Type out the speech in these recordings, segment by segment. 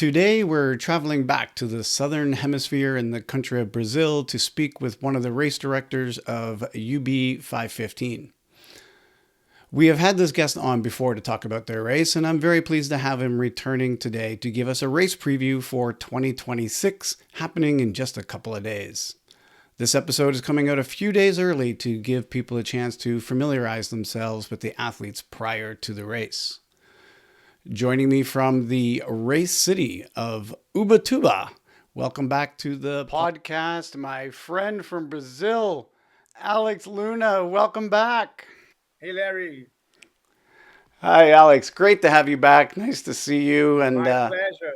Today, we're traveling back to the southern hemisphere in the country of Brazil to speak with one of the race directors of UB515. We have had this guest on before to talk about their race, and I'm very pleased to have him returning today to give us a race preview for 2026, happening in just a couple of days. This episode is coming out a few days early to give people a chance to familiarize themselves with the athletes prior to the race. Joining me from the race city of Ubatuba. Welcome back to the podcast, my friend from Brazil, Alex Luna. Welcome back. Hey Larry, Hi, Alex. Great to have you back. Nice to see you. And my pleasure.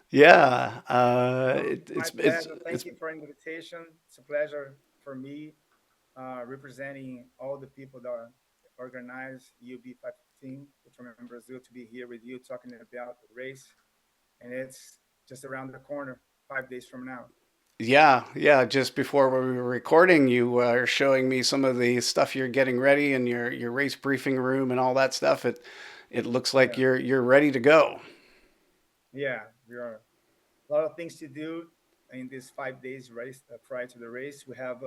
yeah, My pleasure. Thank you for the invitation. It's a pleasure for me representing all the people that organize UB515, Ultraman Brazil, to be here with you talking about the race. And it's just around the corner, 5 days from now. yeah. Just before we were recording, you were showing me some of the stuff you're getting ready in your race briefing room and all that stuff. It looks like Yeah, you're ready to go. yeah. There are a lot of things to do in these 5 days race prior to the race. We have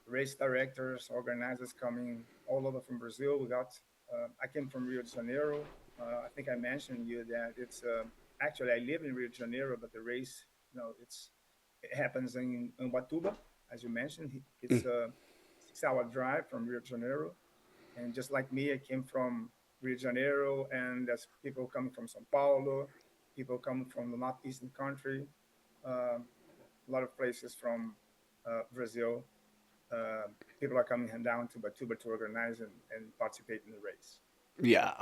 race directors, organizers coming all over from Brazil. I came from Rio de Janeiro. I think I mentioned you that it's actually I live in Rio de Janeiro, but the race, it happens in Ubatuba, as you mentioned. It's a 6 hour drive from Rio de Janeiro, and just like me, I came from Rio de Janeiro, and there's people coming from São Paulo, people coming from the northeastern country, a lot of places from Brazil. uh, People are coming down to Batuba to organize and participate in the race. Yeah.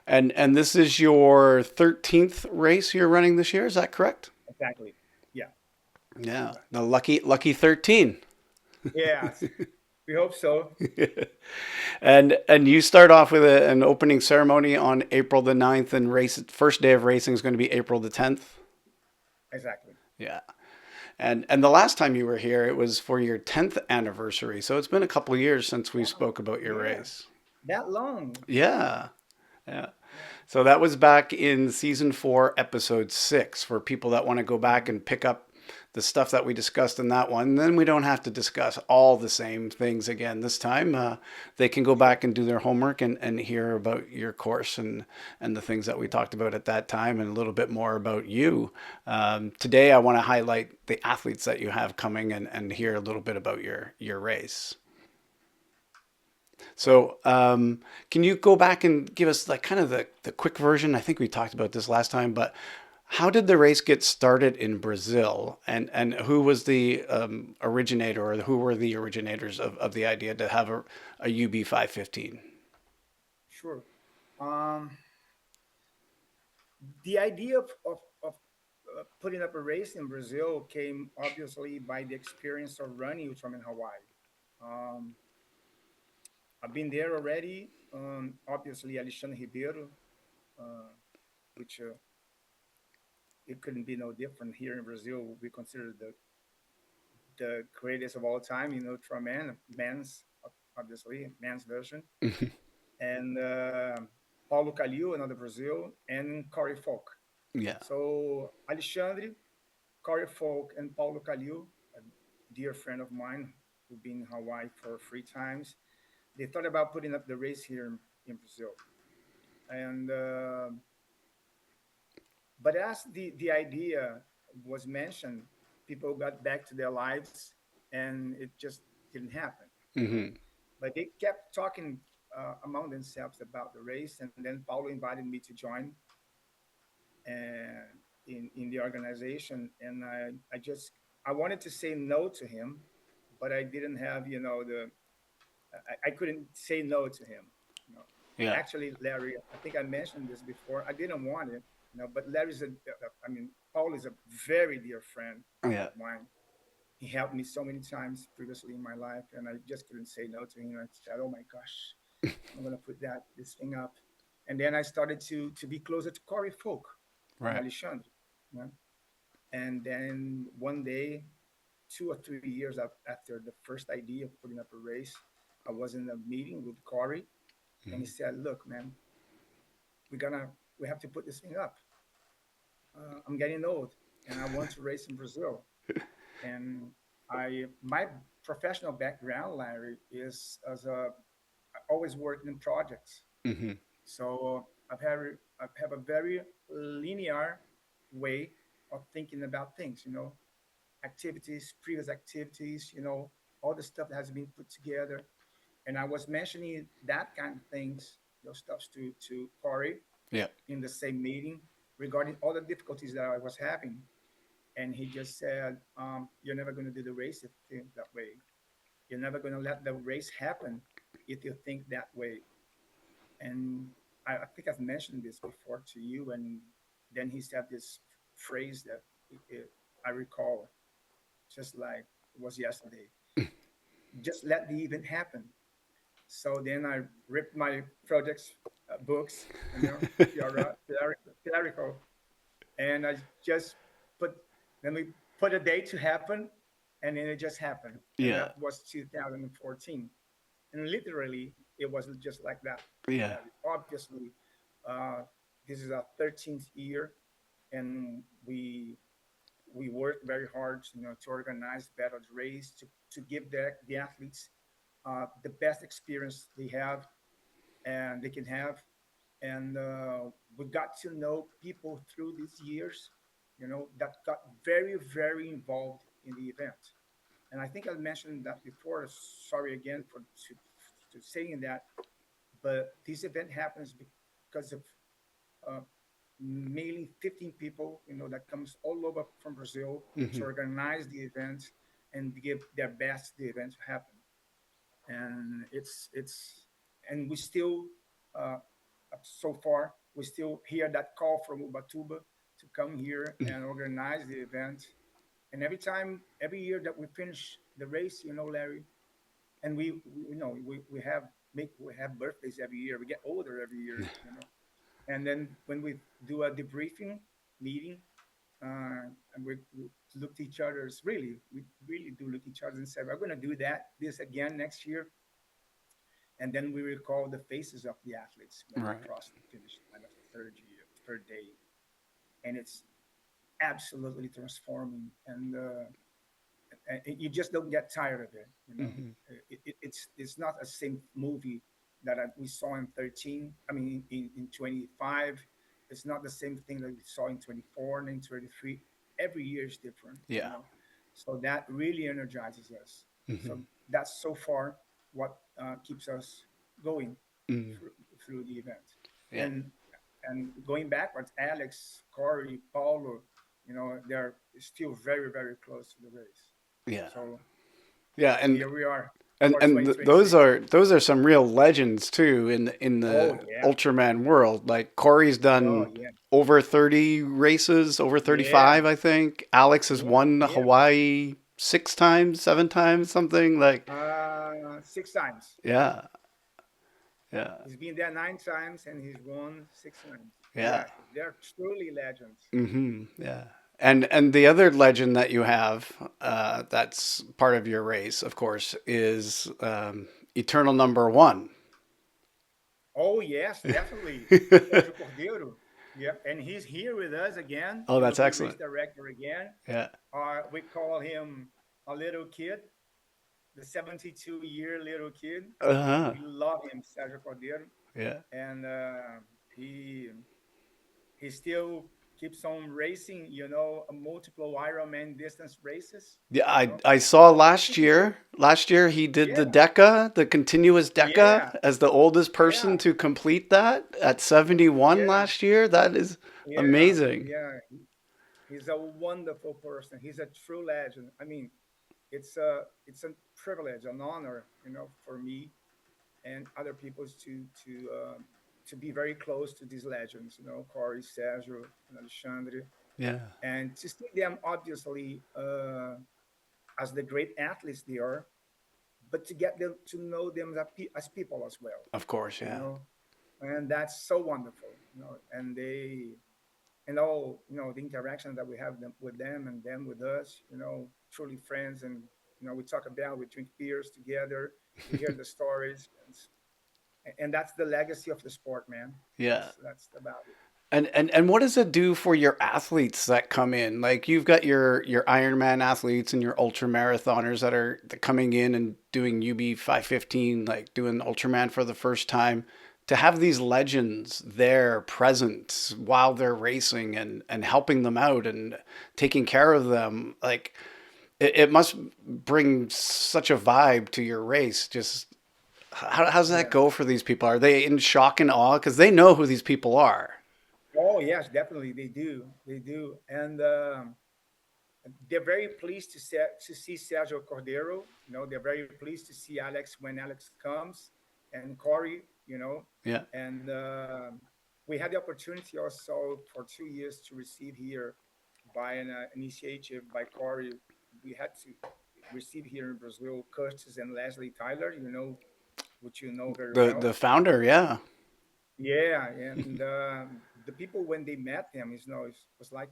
And this is your 13th race you're running this year, is that correct? Exactly. Yeah. Yeah. Right. The lucky 13. Yes. We hope so. And you start off with an opening ceremony on April the 9th, and race first day of racing is going to be April the 10th. Exactly. Yeah. And the last time you were here, it was for your 10th anniversary. So it's been a couple of years since we Wow. spoke about your Yeah. race. That long. Yeah. Yeah. Yeah. So that was back in season 4, episode 6, for people that want to go back Mhm. and pick up the stuff that we discussed in that one. And then we don't have to discuss all the same things again this time. They can go Sure. back and do their homework and hear about your course and the things that we Yeah. talked about at that time and a little bit more about you. Today, I want to highlight the athletes that you have coming and hear a little bit about your race. Right. So, can you go back and give us like kind of the quick version? I think we talked about this last time, but how did the race get started in Brazil, and who was the originator, or who were the originators of the idea to have a UB 515? Sure. Um, the idea of putting up a race in Brazil came obviously by the experience of running Ultraman Hawaii. Um, I've been there already. Obviously, Alexandre Ribeiro, uh, which it couldn't be no different here in Brazil. We consider the greatest of all time, Ultraman, men's, obviously, men's version. And Paulo Calil, another Brazil, and Corey Folk. Yeah. So Alexandre, Corey Folk, and Paulo Calil, a dear friend of mine who's been in Hawaii for 3 times, they thought about putting up the race here in Brazil. And but as the idea was mentioned, people got back to their lives, and it just didn't happen. Hmm. But they kept talking among themselves about the race, and then Paulo invited me to join and in the organization, and I wanted to say no to him, but I didn't have I couldn't say no to him. You know, Yeah. Actually, Larry, I think I mentioned this before. I didn't want it, but Larry's I mean, Paul is a very dear friend Yeah. of mine. He helped me so many times previously in my life, and I just couldn't say no to him. I said, "Oh my gosh, I'm gonna put this thing up," and then I started to be closer to Corey Folk and Right. Alexandre. You know? And then one day, 2 or 3 years after the first idea of putting up a race, I was in a meeting with Corey, and he Hmm. said, "Look, man, we have to put this thing up. I'm getting old, and I want to race in Brazil. And my professional background, Larry, is as a I always worked in projects. Hmm. So I have a very linear way of thinking about things. Activities, previous activities. All the stuff that has been put together. And I was mentioning that kind of things, those stuffs to Corey Yeah. in the same meeting regarding all the difficulties that I was having. And he just said, "You're never going to do the race if you think that way. You're never going to let the race happen if you think that way." And I think I've mentioned this before to you. And then he said this phrase that I recall just like it was yesterday. Just let the event happen. So then I ripped my projects books, theoretical, and I just put then we put a date to happen, and then it just happened, and Yeah. that was 2014, and literally it was just like that. Yeah. Larry. Obviously, uh, this is our 13th year, and we worked very hard, to organize better race to give the athletes the best experience they have and they can have. And we got to know people through these years, that got very, very involved in the event. And I think I mentioned that before. Sorry again for to saying that, but this event happens because of uh, mainly 15 people, that comes all over from Brazil to Hmm. organize the event and give their best the event to happen. And and we still uh, so far we still hear that call from Ubatuba to come here and organize the event. And every year that we finish the race, Larry, and we have birthdays every year. We get older every year. And then when we do a debriefing meeting, and we look at each other's we really do look at each other and say, we're going to do this again next year. And then we recall the faces of the athletes when they Right. cross the finish line of the third day. And it's absolutely transforming. And you just don't get tired of it. Hmm. It's not a same movie that we saw in 13. I mean, in 25, it's not the same thing that we saw in 24 and in 23. Every year is different, Yeah. So that really energizes us. So Hmm. that's so far what keeps us going Hmm. through the event. Yeah. And and going backwards, Alex, Corey, Paulo, they're still very, very close to the race. Yeah. So Yeah. And here we are and for and th- those 2026. are those are some real legends too in the Oh yeah. Ultraman world. Like Corey's Oh done yeah. over 30 races, over Yeah. 35, I think. Alex has Yeah. won Yeah. Hawaii 6 times, 7 times, something like. 6 times. Yeah. Yeah. He's been there 9 times and he's won 6 times. Yeah. Yeah, they're truly legends. Yeah. And the other legend that you have, that's part of your race, of course, is Eternal Number One. Oh yes, definitely. Sergio Cordero. Yeah, and he's here with us again. Oh, He will that's be race excellent. director again. Yeah. We call him a little kid, the 72-year little kid. Uh-huh. We love him, Sergio Cordero, Yeah. and he he still keeps on racing. Multiple Ironman distance races. Yeah, You I know, I saw last year. Last year he did the yeah, DECA, the continuous yeah, DECA, as the oldest yeah, person to complete that at 71 yeah, last year. That is yeah, amazing. yeah. He's a wonderful person. He's a true legend. I mean, it's a privilege, an honor, for me and other people to be very close to these legends. Corey, Sergio, and Alexandre, Yeah, and to see them obviously as the great athletes they are, but to get them to know them as people as well. of course. You Yeah. know, and that's so wonderful. And and all the interaction that we have with them and them with us. Truly friends, and we talk about, we drink beers together, we hear the stories, and that's the legacy of the sport, man. Yeah. That's about it. And what does it do for your athletes that come in? Like you've got your Ironman athletes and your ultra marathoners that are coming in and doing UB515, like doing Ultraman for the first time. To have these legends there present while they're racing and helping them out and taking care of them, like it must bring such a vibe to your race. Just how's that Yeah. go for these people? Are they in shock and awe because they know who these people are? Oh yes, definitely they do. They do, and they're very pleased to see Sergio Cordero. You know, they're very pleased to see Alex when Alex comes, and Corey. You know, Yeah. and we had the opportunity also for 2 years to receive here by an initiative by Corey. We had to receive here in Brazil Curtis and Leslie Tyler. You know, which you know very The well. founder, yeah. Yeah, and the people when they met them, it was like,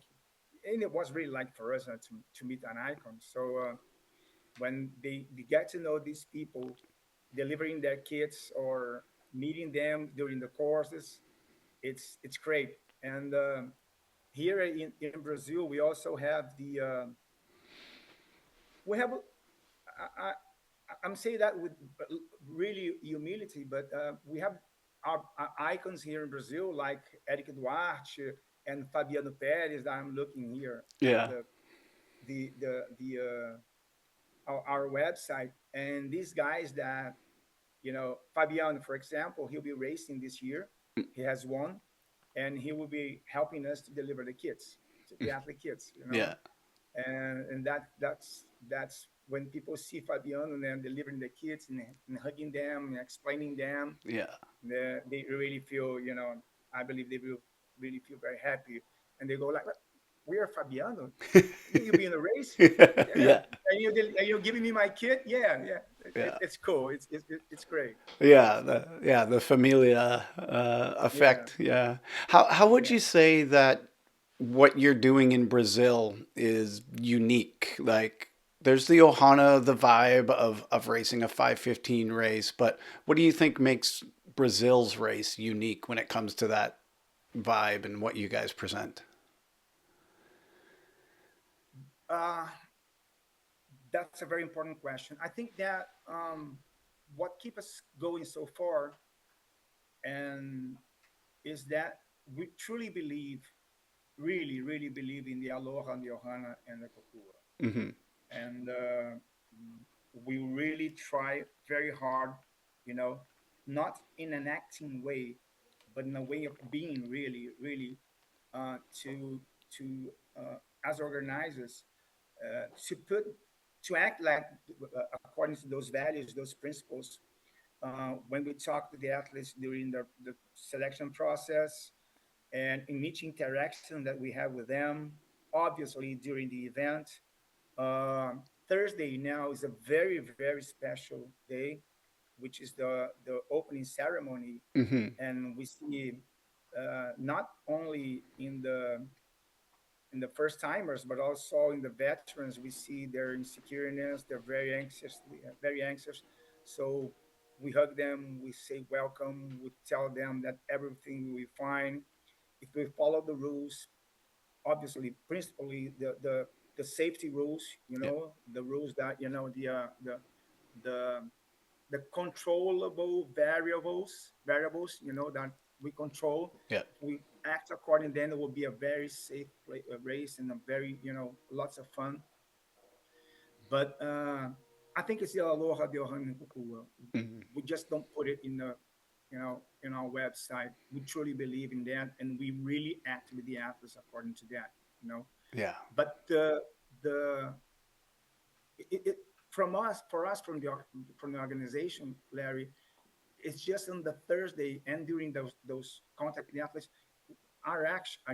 and it was really like for us to meet an icon. So when they get to know these people, delivering their kits or meeting them during the courses, it's great. And here in Brazil, we also have the we have I, I'm saying that with really humility, but we have our icons here in Brazil, like Eric Duarte and Fabiano Perez. That I'm looking here at Yeah. our website, and these guys that Fabiano, for example, he'll be racing this year. He has won, and he will be helping us to deliver the kits, to the athlete kits. Yeah. And that's when people see Fabiano and then delivering the kids and hugging them and explaining them, Yeah. they really feel, I believe they will really feel very happy, and they go like, "We are Fabiano. You be in the race, yeah, Yeah. and you're giving me my kit, yeah, yeah." Yeah. It's cool. It's great. Yeah, the familia Yeah, effect. Yeah. How would yeah. you say that what you're doing in Brazil is unique? Like there's the Ohana, the vibe of racing a 515 race, but what do you think makes Brazil's race unique when it comes to that vibe and what you guys present? Uh, that's a very important question. I think that what keep us going so far and is that we truly believe, really, really believe in the Aloha and the Ohana and the Kokua. Hmm. And we really try very hard, you know, not in an acting way, but in a way of being really, really to as organizers to put to act like according to those values, those principles. When we talk to the athletes during the selection process and in each interaction that we have with them, obviously during the event. Thursday now is a very, very special day, which is the opening ceremony. Hmm. And we see not only in the first timers, but also in the veterans, we see their insecurities. They're very anxious. So we hug them, we say welcome, we tell them that everything will be fine if we follow the rules. Obviously, principally the safety rules. Yeah. The rules that the the controllable variables. That we control. Yeah. If we act according, then it will be a very safe race and a very lots of fun. But I think it's the Aloha, the Ohana, and Kukua. Hmm. We just don't put it in our website. We truly believe in that, and we really act with the athletes according to that. You know, Yeah. but the it for us from the organization, Larry, it's just on the Thursday and during those contact with the athletes, our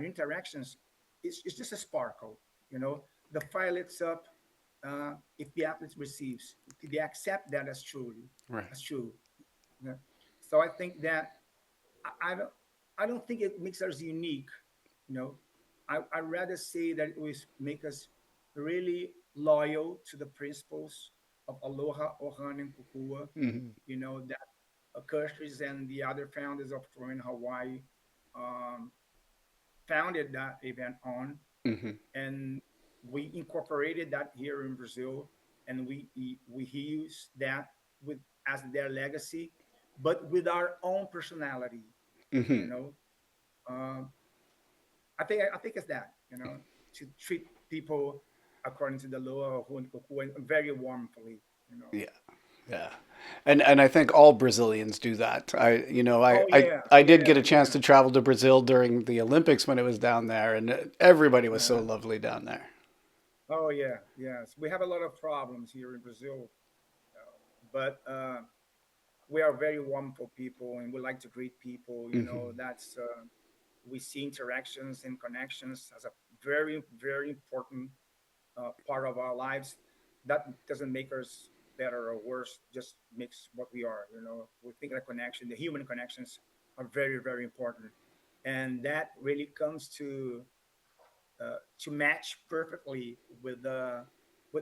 interactions, it's just a sparkle. The fire lights up if the athlete receives, if they accept that Right. as true. You know? So I think that I don't think it makes us unique. You know, I rather say that it will make us really loyal to the principles of Aloha, Ohana, and Kukua. Hmm. That Curtis and the other founders of Foreign Hawaii, um, founded that event on, Hmm. and we incorporated that here in Brazil, and we use that with as their legacy, but with our own personality. You Hmm. know, um, I think it's that, you know, to treat people according to the law, who very warmly, you know. Yeah. Yeah. And I think all Brazilians do that. Oh yeah, I did yeah, get a chance yeah. to travel to Brazil during the Olympics when it was down there, and everybody was so Uh-huh. lovely down there. Oh yeah, yes. We have a lot of problems here in Brazil, but we are very wonderful people, and we like to greet people. You know, Hmm. that's we see interactions and connections as a very very important part of our lives. That doesn't make us better or worse, just makes what we are. You know, we think that connection, the human connections, are very very important, and that really comes to match perfectly with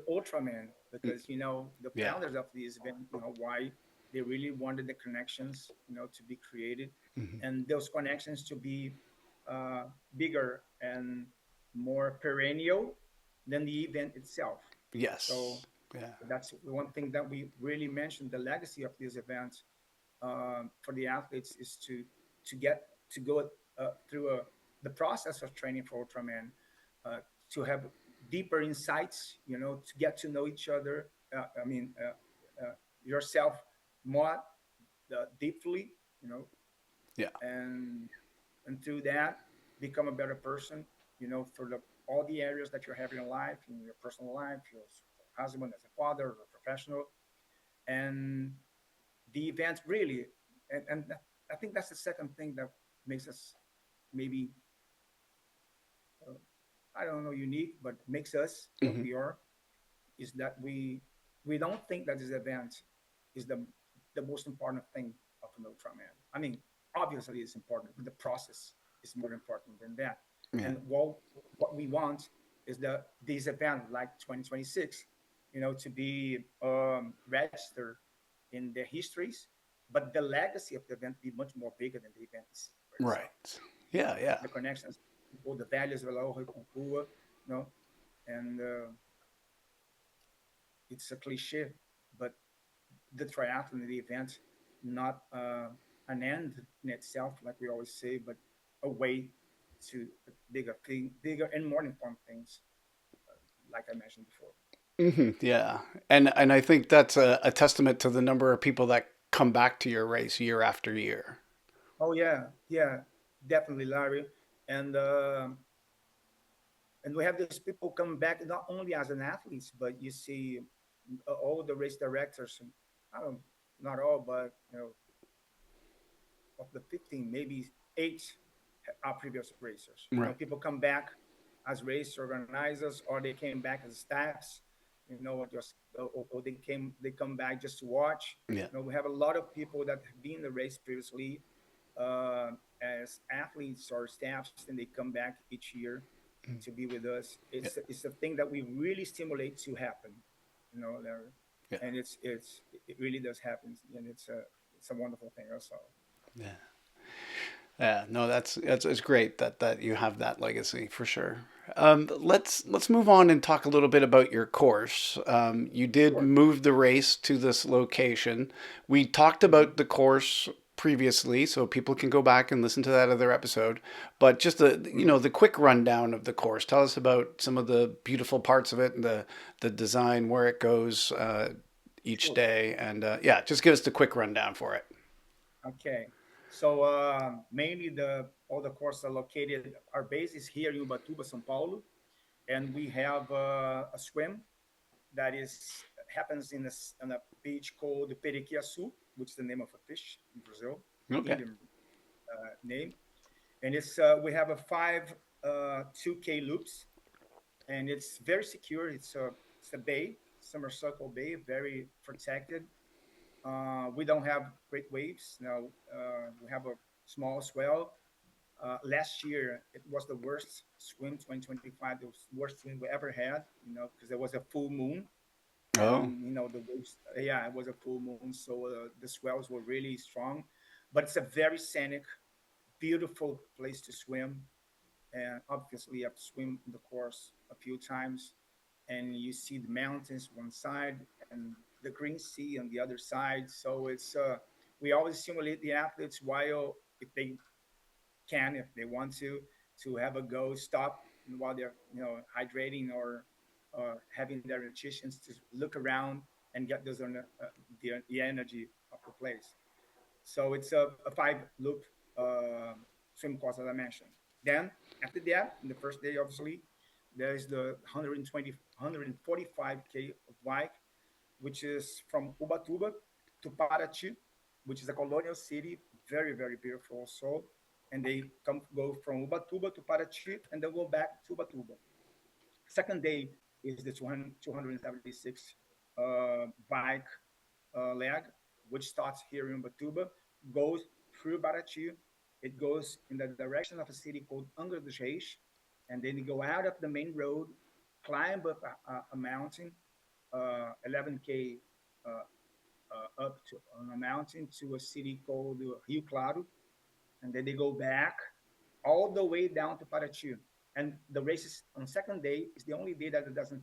Ultraman, because you know the Yeah. founders of this event, you know why they really wanted the connections, you know, to be created, Hmm. and those connections to be uh, bigger and more perennial than the event itself. So Yes. Yeah. that's one thing that we really mentioned. The legacy of this event for the athletes is to get to go through the process of training for Ultraman, uh, to have deeper insights, you know, to get to know each other. Yourself more deeply, you know, Yeah. and through that become a better person, you know, for all the areas that you're having in life, in your personal life, your husband, as a father, or professional, and the event really, and I think that's the second thing that makes us maybe uh, I don't know unique, but makes us what Hmm. we are, is that we don't think that this event is the most important thing of an Ultraman. I mean, obviously it's important, but the process is more important than that. Yeah. And what we want is that this event, like 2026, you know, to be registered in the histories, but the legacy of the event be much more bigger than the event itself. Right. Yeah. Yeah. The connections, all the values of Aloha, you know, and it's a cliche, but the triathlon, the event, not an end in itself, like we always say, but a way to bigger thing, bigger and more important things, like I mentioned before. Hmm. Yeah. And I think that's a testament to the number of people that come back to your race year after year. Oh yeah, yeah, definitely, Larry, and uh, and we have these people come back not only as an athletes, but you see all the race directors. I don't, not all, but you know, of the 15, maybe eight are previous racers. You know, Right. people come back as race organizers, or they came back as staffs. You know, or they come back just to watch. Yeah. You know, we have a lot of people that have been in the race previously uh, as athletes or staffs, and they come back each year to be with us. Yeah. It's a thing that we really stimulate to happen. You know, Larry, Yeah. and it really does happen, and it's a wonderful thing also. Yeah. Yeah, no, that's it's great that you have that legacy for sure. Let's move on and talk a little bit about your course. You did Sure. move the race to this location. We talked Mhm. about the course previously, so people can go back and listen to that other episode. But just Mhm. the quick rundown of the course. Tell us about some of the beautiful parts of it and the design, where it goes each Sure. day, and yeah, just give us the quick rundown for it. Okay. So mainly the all the courses are located. Our base is here in Ubatuba, São Paulo, and we have a swim that is happens in a beach called Periquiaçu, which is the name of a fish in Brazil, Okay. Indian name. And it's we have a five 2K loops, and it's very secure. It's a bay, summer circle bay, very protected. We don't have great waves. Now we have a small swell. Last year, it was the worst swim, 2025, the worst swim we ever had, you know, because there was a full moon, Oh. and, you know, the waves, yeah, it was a full moon. So the swells were really strong, but it's a very scenic, beautiful place to swim. and obviously you have to swim the course a few times, and you see the mountains one side and the green sea on the other side. So it's we always simulate the athletes while if they can, if they want to have a go stop while they're hydrating or having their nutritions to look around and get those on the energy of the place. So it's a five loop uh, swim course as I mentioned. Then after that, in the first day, obviously, there is the 120, 145K of bike, which is from Ubatuba to Paraty, which is a colonial city, very, very beautiful also. And they go from Ubatuba to Paraty and then go back to Ubatuba. Second day is the 276 bike leg, which starts here in Ubatuba, goes through Paraty. It goes in the direction of a city called Angra dos Reis, and then you go out of the main road, climb up a mountain, 11K up to on a mountain to a city called Rio Claro, and then they go back all the way down to Paraty. And the races on second day is the only day that it doesn't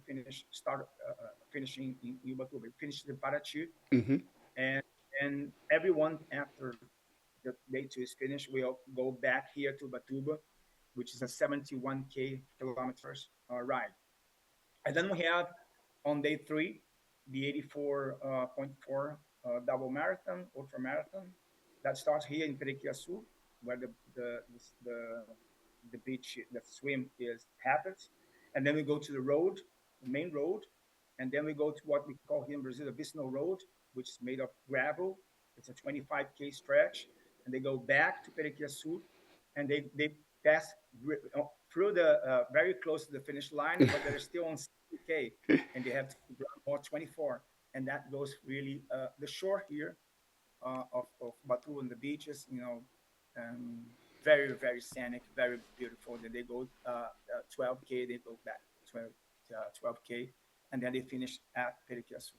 finishing in Ubatuba. It finishes in Paraty, Hmm. and and everyone after the day two is finished will go back here to Batuba, which is a 71K kilometers ride. And then we have on day three the 84.4 double marathon, ultra marathon, that starts here in Periquiaçu, where the beach, the swim is happens, and then we go to the road, the main road, and then we go to what we call here in Brazil the Vicinal Road, which is made of gravel. It's a 25K stretch, and they go back to Periquiaçu, and they pass through the very close to the finish line, but they're still on 60K, and they have to run more 24, and that goes really the shore here of Batu and the beaches, very very scenic, very beautiful. Then they go 12K, they go back 12K, and then they finish at Periquiaçu.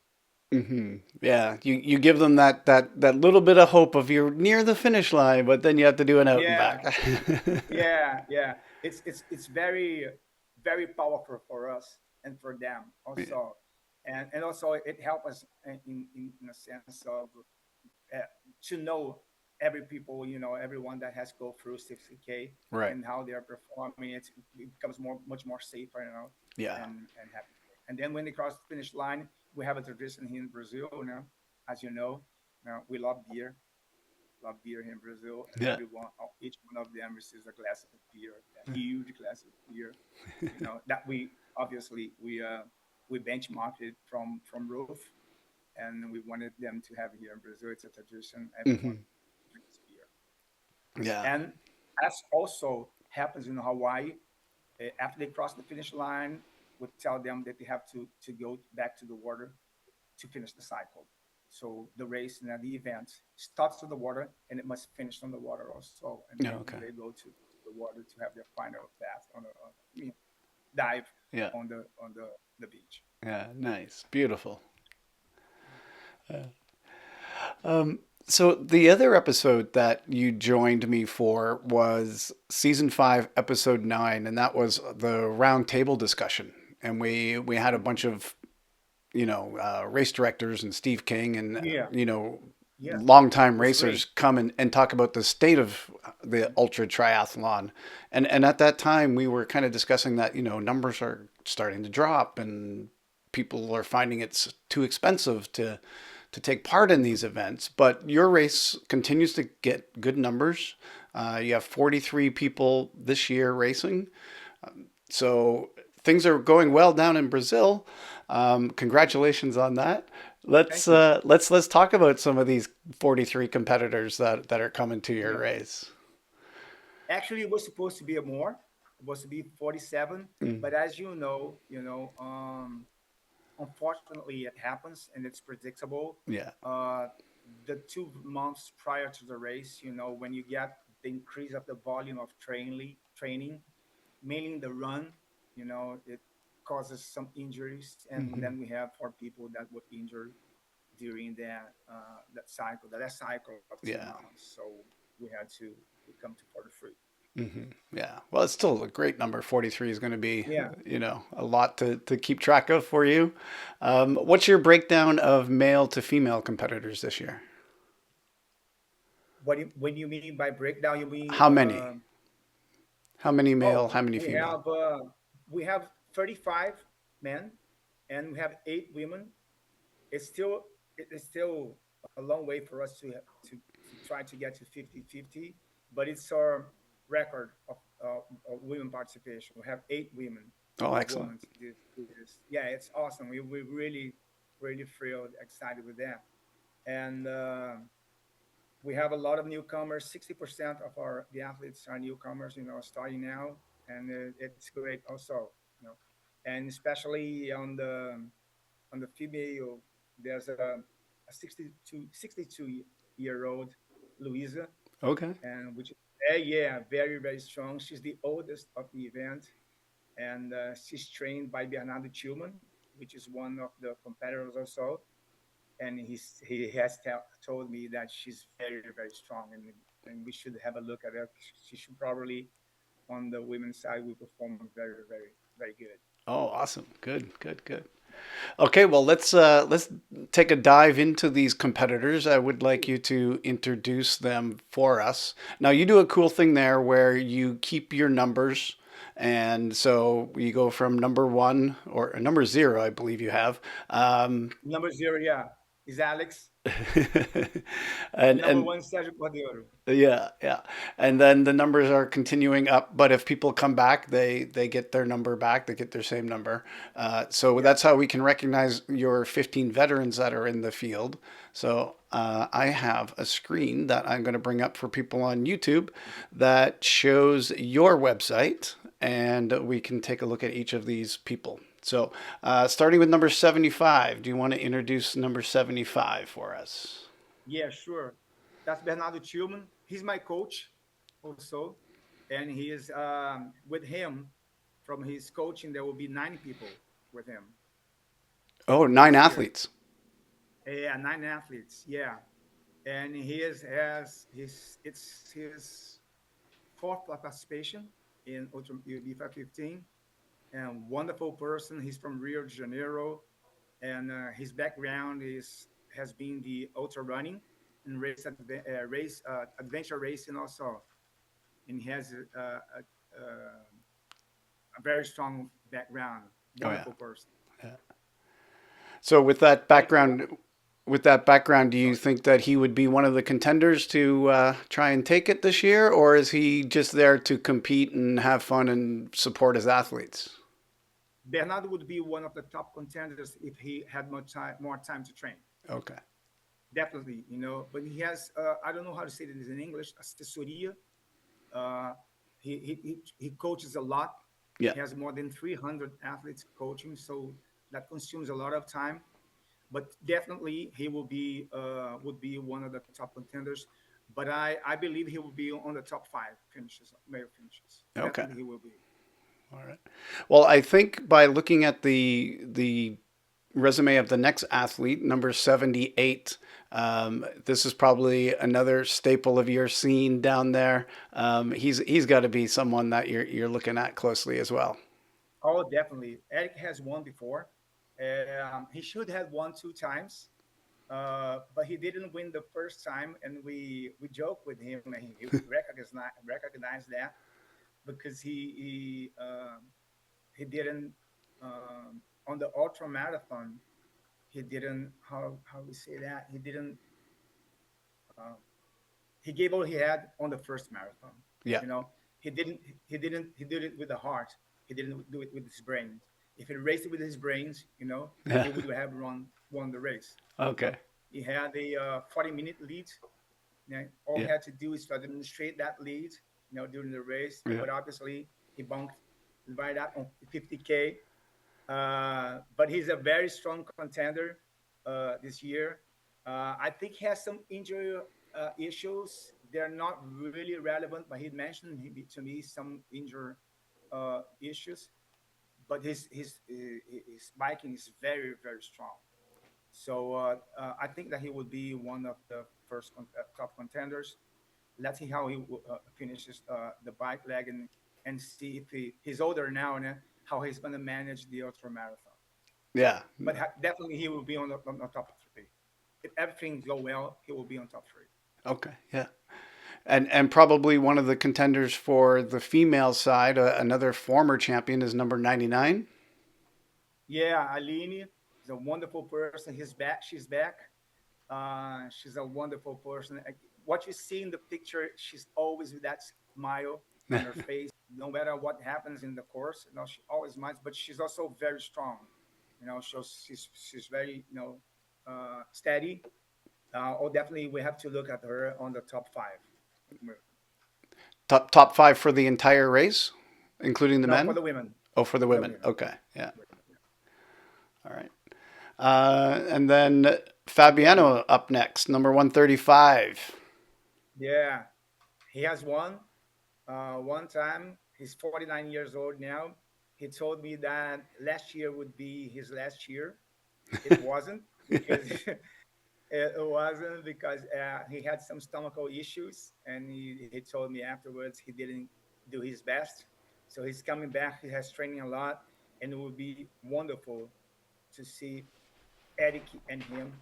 Hmm. Yeah, you give them that little bit of hope of you're near the finish line, but then you have to do an out and Yeah, back. yeah. It's very very powerful for us and for them Yeah. also, and also it helps us in a sense of uh, to know every people, everyone that has go through 60K Right. and how they are performing. It becomes much more safer, Yeah. and happy. And then when they cross the finish line, we have a tradition here in Brazil. As we love beer here in Brazil, and Yeah. each one of them receives a glass of beer, a huge glass of beer. That we obviously we benchmarked it from roof, and we wanted them to have here in Brazil. It's a tradition. Everyone Hmm. drinks beer, Yeah. and as also happens in Hawaii, after they cross the finish line, we tell them that they have to go back to the water to finish the cycle. So the race and the event starts with the water and it must finish on the water also. And Yeah. then Okay. they go to the water to have their final bath dive Yeah. on the beach. Yeah. Nice. Beautiful. So the other episode that you joined me for was season 5, episode 9, and that was the round table discussion. And we had a bunch of race directors and Steve King and Yeah, yeah, longtime was racers great. come and talk about the state of the ultra triathlon. And at that time we were kind of discussing that numbers are starting to drop and people are finding it's too expensive to take part in these events. But your race continues to get good numbers. You have 43 people this year racing. So things are going well down in Brazil. Congratulations on that. Let's Thank you. uh, let's talk about some of these 43 competitors that are coming to your Yeah, race. actually, it was supposed to be a more. It was to be 47, Mm, but as unfortunately, it happens and it's predictable. yeah. Uh, the 2 months prior to the race, when you get the increase of the volume of training, mainly the run, it causes some injuries, and Hmm. then we have 4 people that were injured during that cycle, the last cycle of two Yeah. months. So we had to come to 43. Yeah. Well, it's still a great number. 43 is going to be, Yeah. a lot to keep track of for you. What's your breakdown of male to female competitors this year? When you mean by breakdown, you mean How many? How many male? oh, How many female? we have 35 men and we have 8 women. It's still a long way for us to try to get to 50-50, but it's our record of women participation. We have 8 women Oh, excellent. performance. Yeah, it's awesome. We really thrilled, excited with that, and we have a lot of newcomers. 60% of our the athletes are newcomers, starting now, and it's great also, you know, and especially on the female, there's a 62 year old Louisa, Okay. and which yeah, very very strong. She's the oldest of the event, and she's trained by Bernardo Tillman, which is one of the competitors also, and he has told me that she's very very strong, and we should have a look at her. She should probably on the women's side will perform very very very good. Oh, awesome. Good, good, good. Okay, well, let's take a dive into these competitors. I would like you to introduce them for us. Now, you do a cool thing there where you keep your numbers, and so you go from number one or number zero, I believe you have, Number 0, yeah, is Alex. Number and 1, Sergio Cordero. yeah, yeah. And then the numbers are continuing up, but if people come back, they get their number back. They get their same number. So Yeah. that's how we can recognize your 15 veterans that are in the field. So I have a screen that I'm going to bring up for people on YouTube that shows your website, and we can take a look at each of these people. So starting with number 75, do you want to introduce number 75 for us? Yeah, sure. That's Bernardo Tillman. He's my coach also. And he is with him from his coaching, there will be 9 people with him Oh, nine this year. athletes. Yeah, 9 athletes. Yeah. And he has it's his fourth participation in Ultra UB515, and wonderful person. He's from Rio de Janeiro, and his background is has been the ultra running and adventure racing also, and he has a very strong background. Oh yeah. Wonderful person. Yeah. So Thank you. with that background, do you Sorry. think that he would be one of the contenders to try and take it this year, or is he just there to compete and have fun and support his athletes? Bernardo would be one of the top contenders if he had more time to train. Okay. Definitely, but he has I don't know how to say this in English, assessoria. Uh, he coaches a lot. Yeah. He has more than 300 athletes coaching, so that consumes a lot of time. But definitely, he will be would be one of the top contenders. But I believe he will be on the top 5 finishes, male finishes. Okay. Definitely, he will be. All right. Well, I think by looking at the resume of the next athlete, number 78, this is probably another staple of your scene down there. He's got to be someone that you're looking at closely as well. Oh, definitely. Eric has won before. He should have won 2 times, but he didn't win the first time, and we joke with him, and he recognized that because he didn't on the ultra marathon. He didn't how we say that he didn't uh, he gave all he had on the first marathon. Yeah. You know, he did it with the heart. He didn't do it with his brains. If he raced it with his brains, Yeah. he would have won the race. Okay. He had a 40-minute lead. All he Yeah. had to do is to administrate that lead, during the race. Yeah. But obviously, he bunked right out on 50K. But he's a very strong contender this year. I think he has some injury issues. They're not really relevant, but he mentioned to me some injury issues. But his biking is very very strong. So I think that he will be one of the first top contenders. Let's see how he finishes the bike leg, and see if he's older now and how he's going to manage the ultra marathon. Yeah. But definitely he will be on the top three. If everything go well, he will be on top three. Okay. Yeah. And probably one of the contenders for the female side, another former champion is number 99. Yeah, Aline is a wonderful person. He's back. She's back. She's a wonderful person. What you see in the picture, she's always with that smile on her face, no matter what happens in the course. She always smiles, but she's also very strong. So she's very steady. Oh, definitely, we have to look at her on the top five. Top five for the entire race, including the No, for men. the women. Oh, for the For the women. women. Okay. Yeah. All right. And then Fabiano up next, number 135. Yeah, he has won one time. He's 49 years old now. He told me that last year would be his last year. It wasn't because it wasn't because he had some stomachal issues, and he told me afterwards he didn't do his best. So he's coming back. He has training a lot, and it would be wonderful to see Eric and him,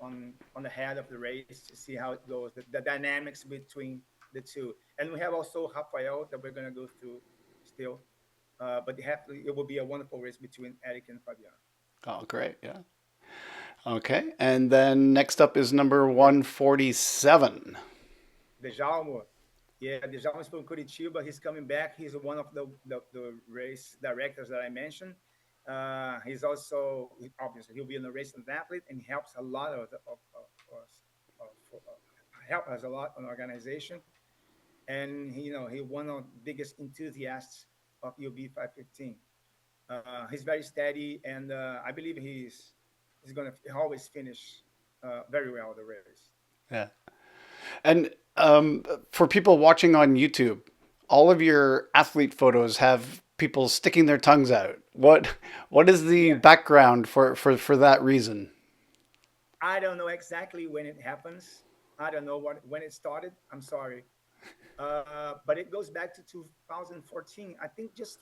on the head of the race to see how it goes, the dynamics between the two. And we have also Rafael that we're gonna go through still, but it will be a wonderful race between Eric and Fabian. Oh, great. Yeah. Okay. And then next up is number 147. Dejalmo, yeah, Dejalmo is from Curitiba. He's coming back. He's one of the race directors that I mentioned. He's also obviously he'll be an racing athlete, and he helps a lot of us. Help us a lot on organization, and he one of the biggest enthusiasts of UB515. He's very steady, and I believe he's gonna always finish very well the race. Yeah. And for people watching on YouTube, all of your athlete photos have people sticking their tongues out. What is the Yeah, background for that reason? I don't know exactly when it happens. I don't know when it started. I'm sorry, but it goes back to 2014. I think just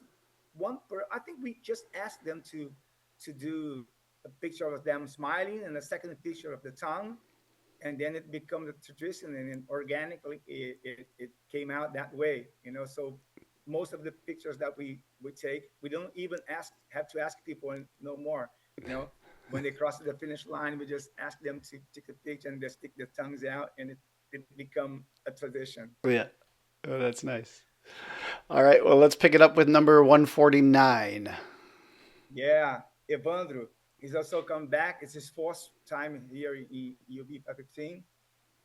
I think we just asked them to do a picture of them smiling and a second picture of the tongue, and then it became a tradition, and then organically it came out that way. So most of the pictures that we take, we don't even have to ask people no more. You know, when they cross the finish line, we just ask them to take a picture, and they stick their tongues out, and it become a tradition. Yeah. Oh, that's nice. All right. Well, let's pick it up with number 149. Yeah, Evandro, he's also come back. It's his fourth time here in UB15,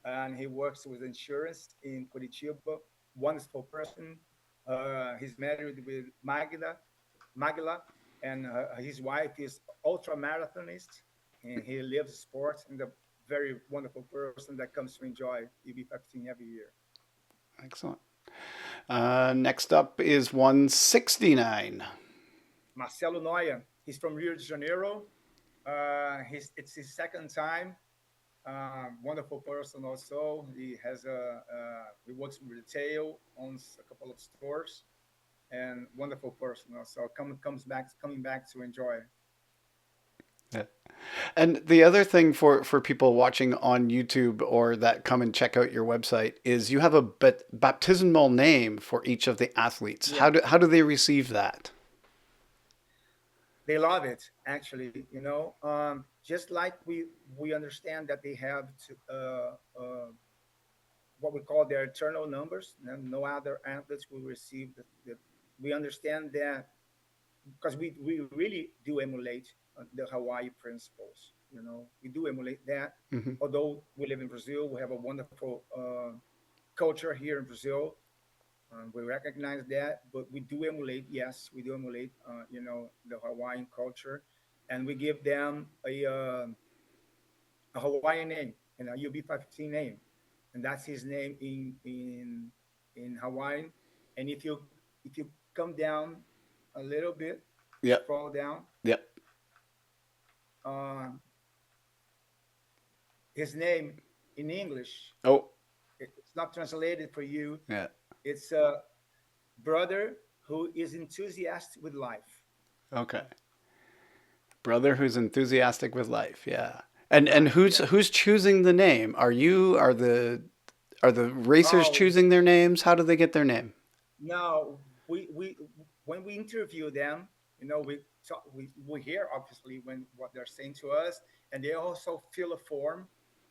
and he works with insurance in Curitiba. Wonderful person. He's married with Magla, and his wife is ultra marathonist, and he lives sports and a very wonderful person that comes to enjoy UB15 every year. Excellent. Next up is 169. Marcelo Noia, he's from Rio de Janeiro. It's his second time. Wonderful person also. He works in retail, owns a couple of stores, and wonderful person also. Coming back to enjoy. Yeah. And the other thing for people watching on YouTube or that come and check out your website is you have a baptismal name for each of the athletes. Yeah, How do they receive that? they love it actually. Just like we understand that they have what we call their eternal numbers, and no other athletes will receive we understand that because we really do emulate the Hawaii principles. We do emulate that. Hmm. Although we live in Brazil, we have a wonderful culture here in Brazil. We recognize that, but we do emulate. Yes, we do emulate. The Hawaiian culture, and we give them a Hawaiian name and a UB15 name, and that's his name in Hawaiian. And if you come down a little bit, Yep. scroll down, Yep. uh, his name in English Oh, it's It's not translated for you. Yeah. It's a brother who is enthusiastic with life. Okay. Brother who's enthusiastic with life. Yeah. And Right. who's Yeah. choosing the name? Are the racers Oh, choosing their names? How do they get their name? no. We when we interview them, we hear obviously when what they're saying to us, and they also fill a form,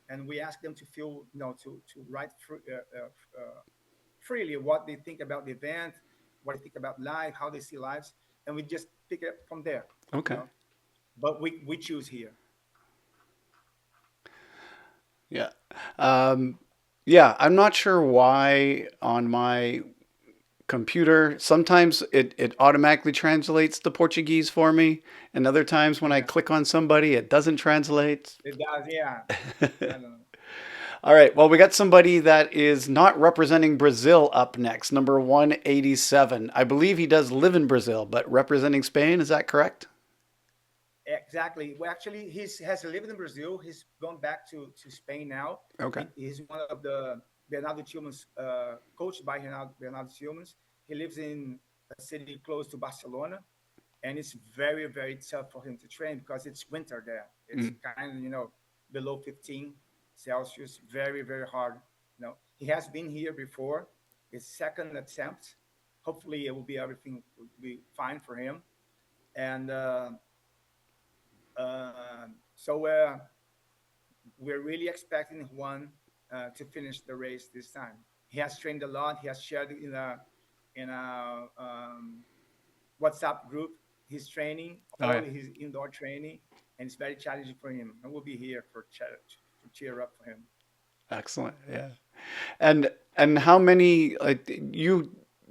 and we ask them to fill, to write freely what they think about the event, what they think about life, how they see lives, and we just pick it up from there. You Okay. know, but we choose here. Yeah. Um, yeah, I'm not sure why on my computer sometimes it automatically translates the Portuguese for me, and other times when I Yeah, click on somebody, it doesn't translate. it does. Yeah, I don't know. All right. Well, we got somebody that is not representing Brazil up next, number 187. I believe he does live in Brazil, but representing Spain. Is that correct? Exactly. Well, actually, he has lived in Brazil. He's gone back to Spain now. Okay. He's one of the Bernardo Tillman's, coached by Bernardo Tillman's. He lives in a city close to Barcelona, and it's very, very tough for him to train because it's winter there. It's Mm. kind of, below 15 Celsius, very, very hard. He has been here before. His second attempt. Hopefully, it will be everything will be fine for him. And so we're really expecting Juan to finish the race this time. He has trained a lot. He has shared in a WhatsApp group his training, Oh all yeah. his indoor training, and it's very challenging for him. And we'll be here to cheer up for him. Excellent. Yeah. And how many like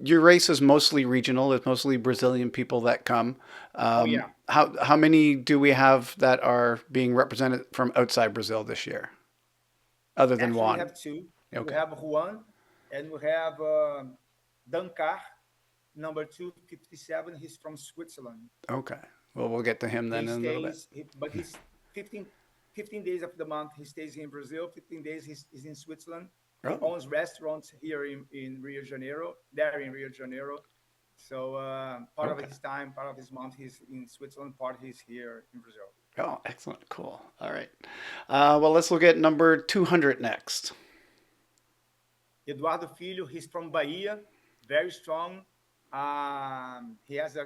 your race is mostly regional. It's mostly Brazilian people that come. Oh yeah, How many do we have that are being represented from outside Brazil this year, other than actually we Juan? have two. We Okay. have Juan and we have Dankar, number 257. He's from Switzerland. Okay. Well, we'll get to him then He in a little bit. stays, but he's 15, 15 days of the month he stays in Brazil. 15 days he's in Switzerland. He Oh, owns restaurants here in Rio de Janeiro, there in Rio de Janeiro. So part of okay. his time, part of his month, he's in Switzerland. Part he's here in Brazil. Oh, excellent. Cool. All right. Well, let's look at number 200 next. Eduardo Filho, he's from Bahia, very strong. He has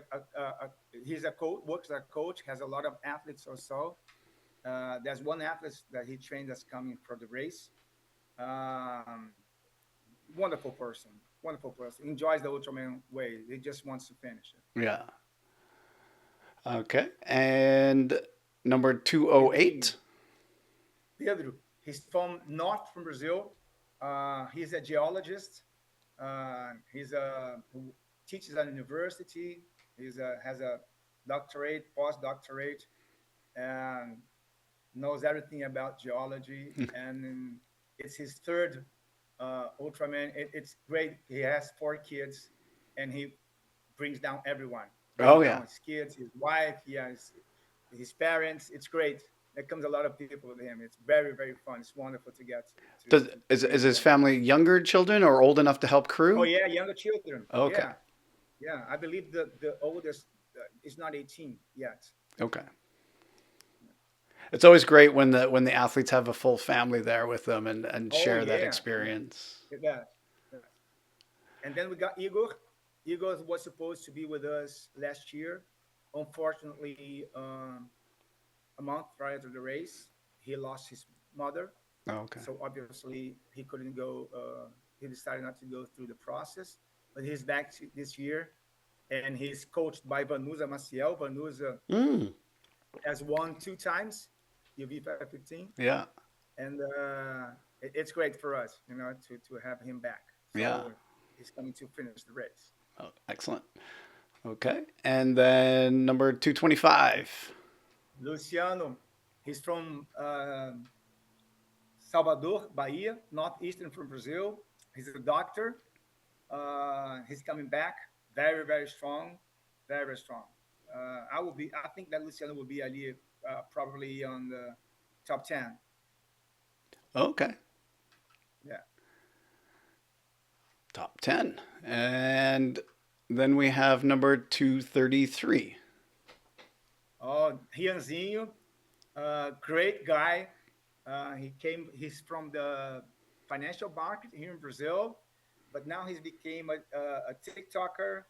he's a coach, works as a coach, has a lot of athletes also. There's one athlete that he trained that's coming for the race. Um, wonderful person. Enjoys the Ultraman way. He just wants to finish it. Yeah. Okay. And number Pedrinho, 208. Pedro. He's from Brazil. He's a geologist. Who teaches at university. Has a doctorate, postdoctorate, and knows everything about geology. And it's his third Ultraman. It's great. He has 4 kids, and he brings down everyone. Brings Oh down yeah. his kids, his wife, he has his parents. It's great. There comes a lot of people with him. It's very, very fun. It's wonderful to get to be Is with his him. family younger children or old enough to help Oh crew? yeah, younger children. Okay. Yeah, yeah. I believe the oldest is not 18 yet. Okay. It's always great when the athletes have a full family there with them and Oh share that yeah, experience. yeah. And then we got Igor. Igor was supposed to be with us last year. Unfortunately, a month prior to the race, he lost his mother. Okay. So obviously, he couldn't go. He decided not to go through the process. But he's back this year, and he's coached by Vanusa Maciel. Vanusa Mm, has won 2 times, UB515, yeah. and it's great for us, to have him back. Yeah. So he's coming to finish the race. Oh, excellent. Okay. And then number 225. Luciano, he's from Salvador, Bahia, northeastern from Brazil. He's a doctor. He's coming back, very, very strong, very, very strong. I think that Luciano will be ali, probably on the top 10. Okay. Yeah. Top 10. And then we have number 233. Oh, Rianzinho, great guy. He's from the financial market here in Brazil, but now he's became a TikToker,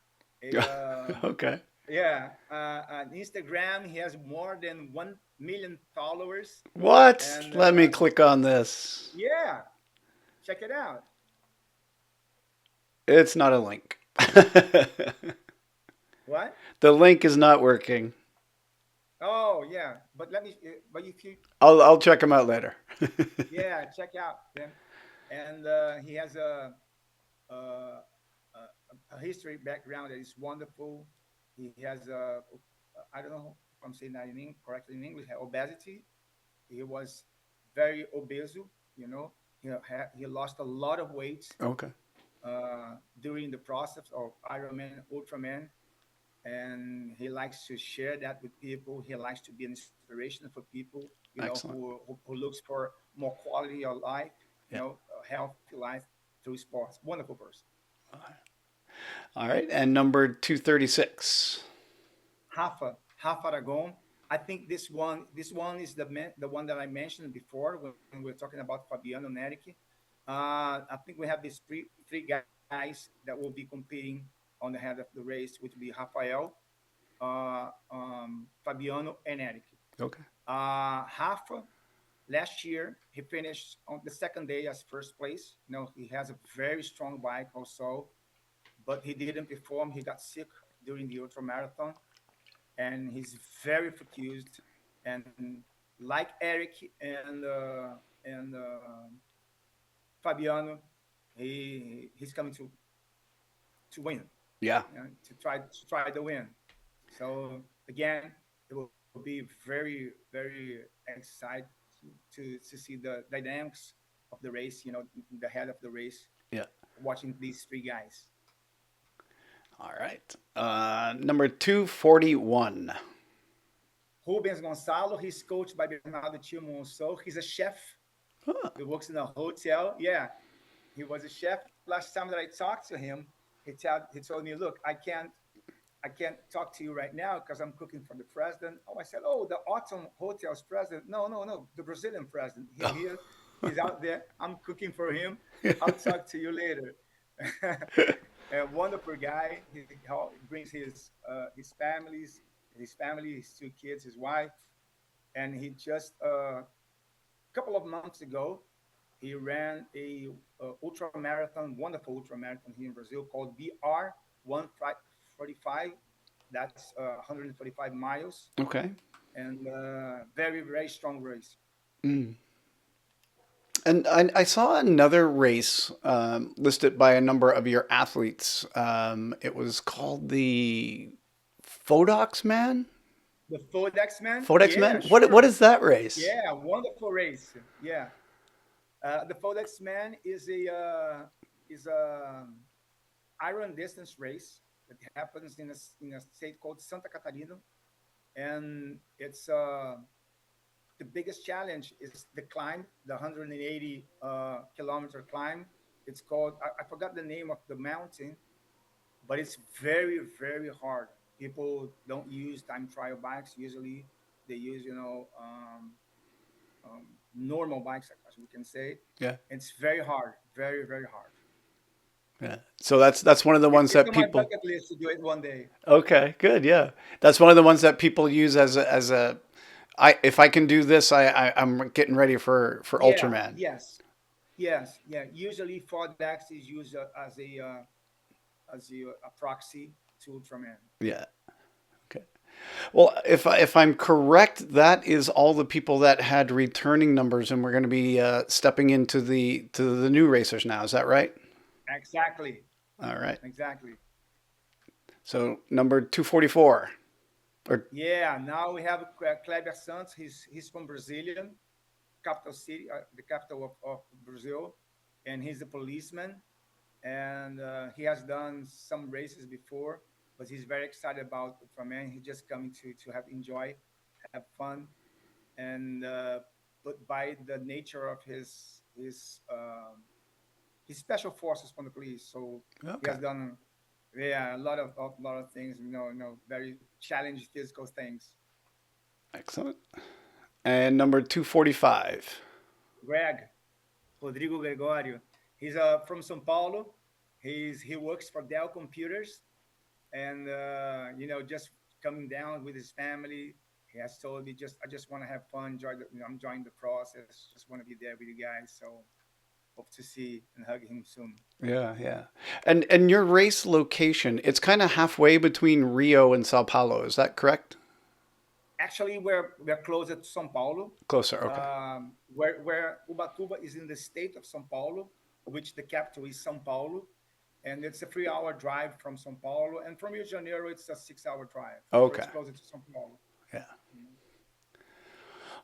a Okay. yeah, on Instagram. He has more than 1 million followers, What? and Let me click on this. yeah, check it out. It's not a link. The What? link is not working. Oh yeah, but let me. But if you, I'll check him out later. yeah, check out them, and he has a history background that is wonderful. He has I don't know if I'm saying that correctly in English, obesity. He was very obese, you know. He lost a lot of weight Okay. during the process of Ironman, Ultraman, and he likes to share that with people. He likes to be an inspiration for people, Excellent. who looks for more quality of life, Yeah. a healthy life through sports. Wonderful person. All right. And number 236. Half Aragon. I think this one is the one that I mentioned before when we were talking about Fabiano Neric. I think we have these three guys that will be competing on the head of the race, which will be Rafael, Fabiano, and Eric. Okay. Rafa, last year he finished on the second day as first place. He has a very strong bike also, but he didn't perform. He got sick during the ultra marathon, and he's very focused. And like Eric and Fabiano, he's coming to win, Yeah. to try the win. So again, it will be very excited to see the dynamics of the race. The head of the race, Yeah. watching these three guys. All right. Number 241. Rubens Gonçalo, he's coached by Bernardo Tillman. So he's a chef. Huh. He works in a hotel. Yeah, he was a chef. Last time that I talked to him, he told me, "Look, I can't talk to you right now because I'm cooking for the president." Oh, I said, "Oh, the Autumn Hotel's president." No, no, no, the Brazilian president. Here, he's out there. I'm cooking for him. I'll talk to you later. A wonderful guy. He brings his family, his two kids, his wife, and he just couple of months ago, he ran a ultra marathon, wonderful ultra marathon here in Brazil called BR 145. That's 145 miles, Okay. and very very strong race. Mm. And I saw another race listed by a number of your athletes. It was called the Fodox Man. The Fodex man, Fodex yeah, Man. What sure, is that race? yeah, wonderful race, yeah. The Fodex man is a iron distance race that happens in a state called Santa Catarina, and it's the biggest challenge is the climb, the 180 kilometer climb. It's called, I forgot the name of the mountain, but it's very, very hard. People don't use time trial bikes. Usually they use, normal bikes, as we can say. Yeah. It's very hard, very, very hard. Yeah. So that's one of the It's, ones it's that on my people. bucket list to do it one day. Okay. Good. Yeah. That's one of the ones that people use as a. I if I can do this, I'm getting ready for Yeah, Ultraman. yes, yes, yeah. Usually Fodex is used as a proxy to Ultraman. Yeah. Okay. Well, if I'm correct, that is all the people that had returning numbers, and we're going to be stepping into the new racers now. Is that right? Exactly, All right. exactly. So number 244. Or Yeah, now we have Kleber Santos. He's from Brazilian capital city, the capital of Brazil, and he's a policeman. And he has done some races before, but he's very excited about Ultraman. He's just coming to have enjoy, have fun, and but by the nature of his he's special forces from the police, so he Okay. has done yeah a lot of things, very challenging physical things. Excellent. And number 245. Greg, Rodrigo Gregorio, he's from São Paulo. He works for Dell Computers, and just coming down with his family. He has told me, just I just want to have fun, I'm enjoying the process, just want to be there with you guys. So hope to see and hug him soon. Yeah, yeah. And your race location, it's kind of halfway between Rio and Sao Paulo. Is that correct? Actually, we're closer to São Paulo, Closer. Okay. where Ubatuba is in the state of São Paulo, which the capital is São Paulo, and it's a 3-hour drive from São Paulo, and from Rio de Janeiro it's a 6-hour drive, so Okay. it's closer to São Paulo. Yeah. Mhm.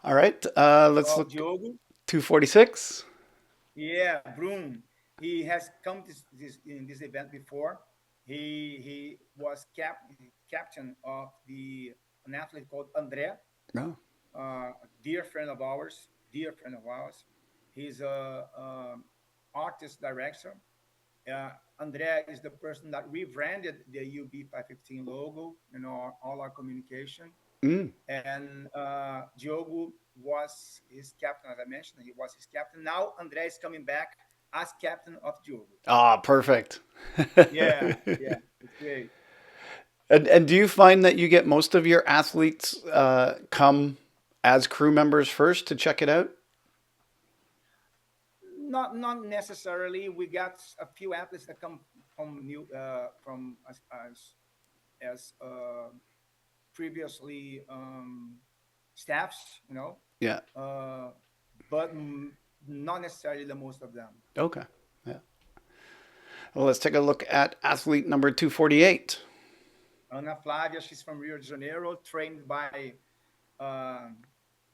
All right. Let's Well, look. Diogo, 246. yeah, Brun, he has come in this event before. He was captain of an athlete called André, No. a dear friend of ours. He's a artist director. Andrea is the person that rebranded the UB515 logo and all our communication. Mm. And Diogo was his captain, as I mentioned. He was his captain. Now Andrea is coming back as captain of Diogo. Ah, perfect. Yeah, yeah, it's great. And do you find that you get most of your athletes come as crew members first to check it out? Not necessarily. We got a few athletes that come from new from as previously staffs, Yeah. uh, but not necessarily the most of them. Okay. Yeah. Well, let's take a look at athlete number 248. Ana Flávia, she's from Rio de Janeiro, trained by uh,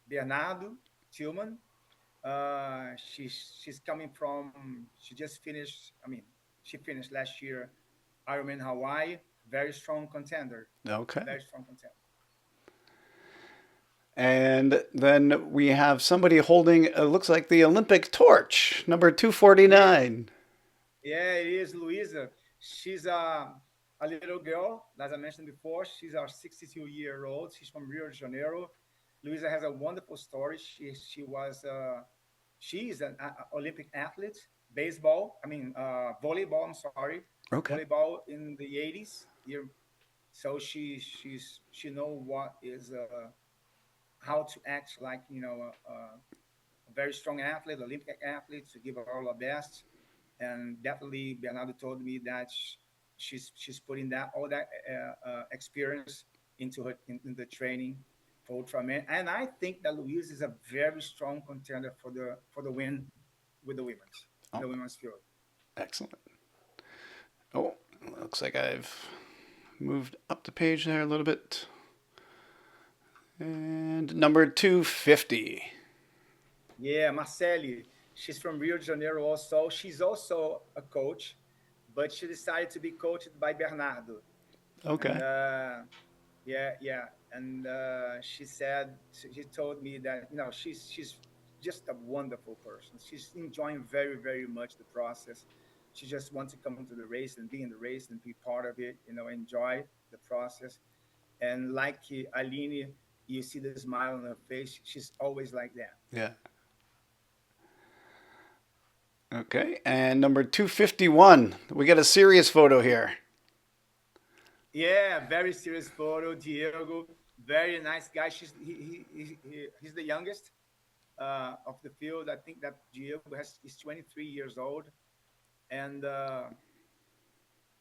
Bernardo Tillman. She's coming from. She just finished. I mean, she finished last year Ironman Hawaii. Very strong contender. Okay. Very strong contender. And then we have somebody holding, it looks like the Olympic torch, number Yeah, 249. yeah, it is Luisa. She's a little girl, as I mentioned before. She's our 62-year-old. She's from Rio de Janeiro. Luisa has a wonderful story. She is an Olympic athlete, baseball. I mean, volleyball. I'm sorry, Okay. volleyball in the 80s. So she know what is how to act like a very strong athlete, Olympic athlete, to give her all her best. And definitely, Bernardo told me that she's putting that all that experience into in the training for Ultraman. And I think that Louise is a very strong contender for the win with the women's in Oh, the women's field. excellent. Oh, looks like I've moved up the page there a little bit. And number 250. Yeah, Marceli, she's from Rio de Janeiro also. She's also a coach, but she decided to be coached by Bernardo. And Okay. yeah, yeah. And she told me that she's just a wonderful person. She's enjoying very very much the process. She just wants to come to the race and be in the race and be part of it. Enjoy the process. And like Aline, you see the smile on her face. She's always like that. Yeah. Okay. And number 251. We got a serious photo here. Yeah, very serious photo. Diego, very nice guy. He's the youngest of the field. I think that Diego is 23 years old, and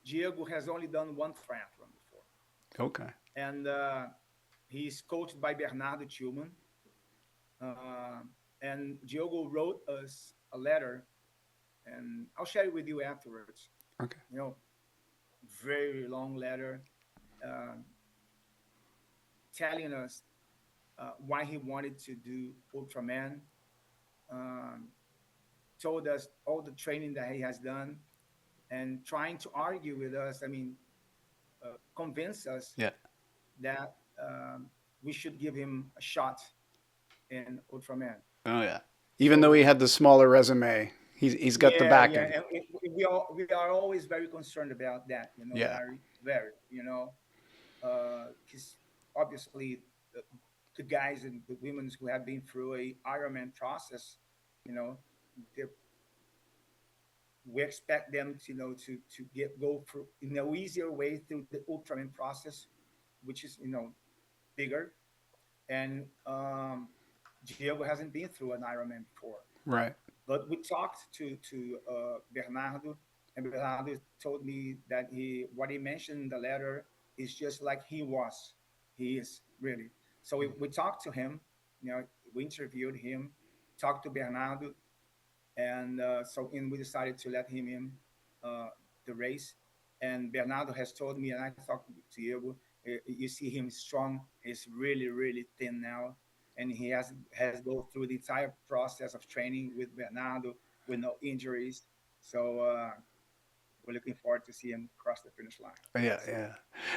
Diego has only done one triathlon before, Okay. and he's coached by Bernardo Tillman. Uh, and Diego wrote us a letter, and I'll share it with you afterwards. Okay. You know, very long letter uh, telling us why he wanted to do Ultraman. Um, Told us all the training that he has done, and trying to argue with us. I mean, convince us Yeah. that we should give him a shot in Ultraman. Oh, yeah. Even though he So had the smaller resume. He's got the Yeah, yeah, backing. and we are always very concerned about that, Yeah. Larry. Very, because obviously the guys and the women who have been through a Ironman process, you know, they we expect them to to get go through easier way through the Ultraman process, which is bigger. And Diego hasn't been through an Ironman before. Right. But we talked to Bernardo, and Bernardo told me that what he mentioned in the letter is just like he was. He is really. So we talked to him. We interviewed him, talked to Bernardo, and and we decided to let him in uh, the race. And Bernardo has told me, and I talked to Diego. You see him strong. He's really really thin now, and he has go through the entire process of training with Bernardo with no injuries. So we're looking forward to see him cross the finish line. Yeah, Let's see. yeah.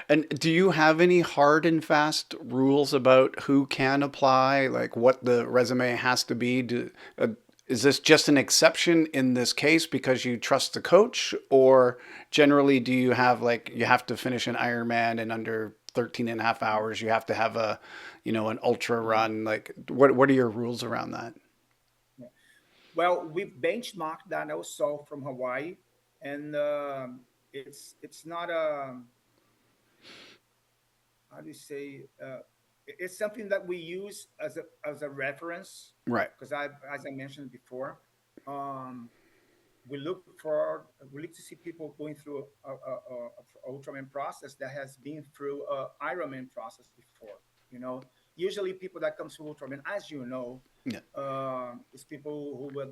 And do you have any hard and fast rules about who can apply, like what the resume has to be? Is this just an exception in this case because you trust the coach, or generally do you have like you have to finish an Ironman in under 13 and a half hours? You have to have a, an ultra Mhm. run. Like what are your rules around that? Yeah. Well, we've benchmarked that also from Hawaii, and it's not a how do you say it's something that we use as a reference Right. because I as I mentioned before, um, we look to see people going through a Ultraman process that has been through a Ironman process before. You know, usually people that come through Ultraman, as you know, Yeah. is people who with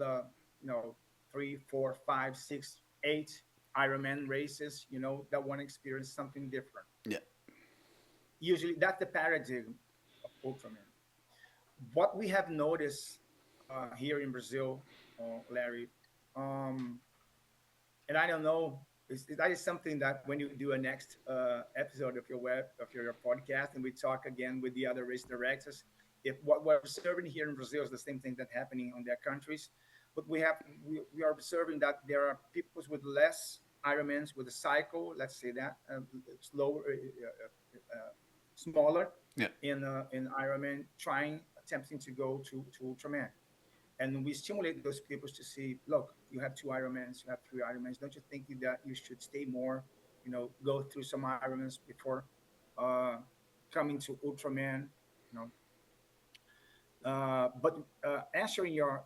you know 3, 4, 5, 6, 8 Ironman races. That want to experience something different. Yeah. Usually, that's the paradigm of Ultraman. What we have noticed here in Brazil, Larry, um, and I don't know. That is something that when you do a next episode of your podcast, and we talk again with the other race directors, if what we're observing here in Brazil is the same thing that's happening on their countries, but we are observing that there are people with less Ironmans with a cycle, let's say that slower, smaller Yeah. in Ironman, trying attempting to go to Ultraman, and we stimulate those people to see, look, you have 2 Ironmans, you have 3 Ironmans. Don't you think that you should stay more, go through some Ironmans before uh, coming to Ultraman, you know? But answering your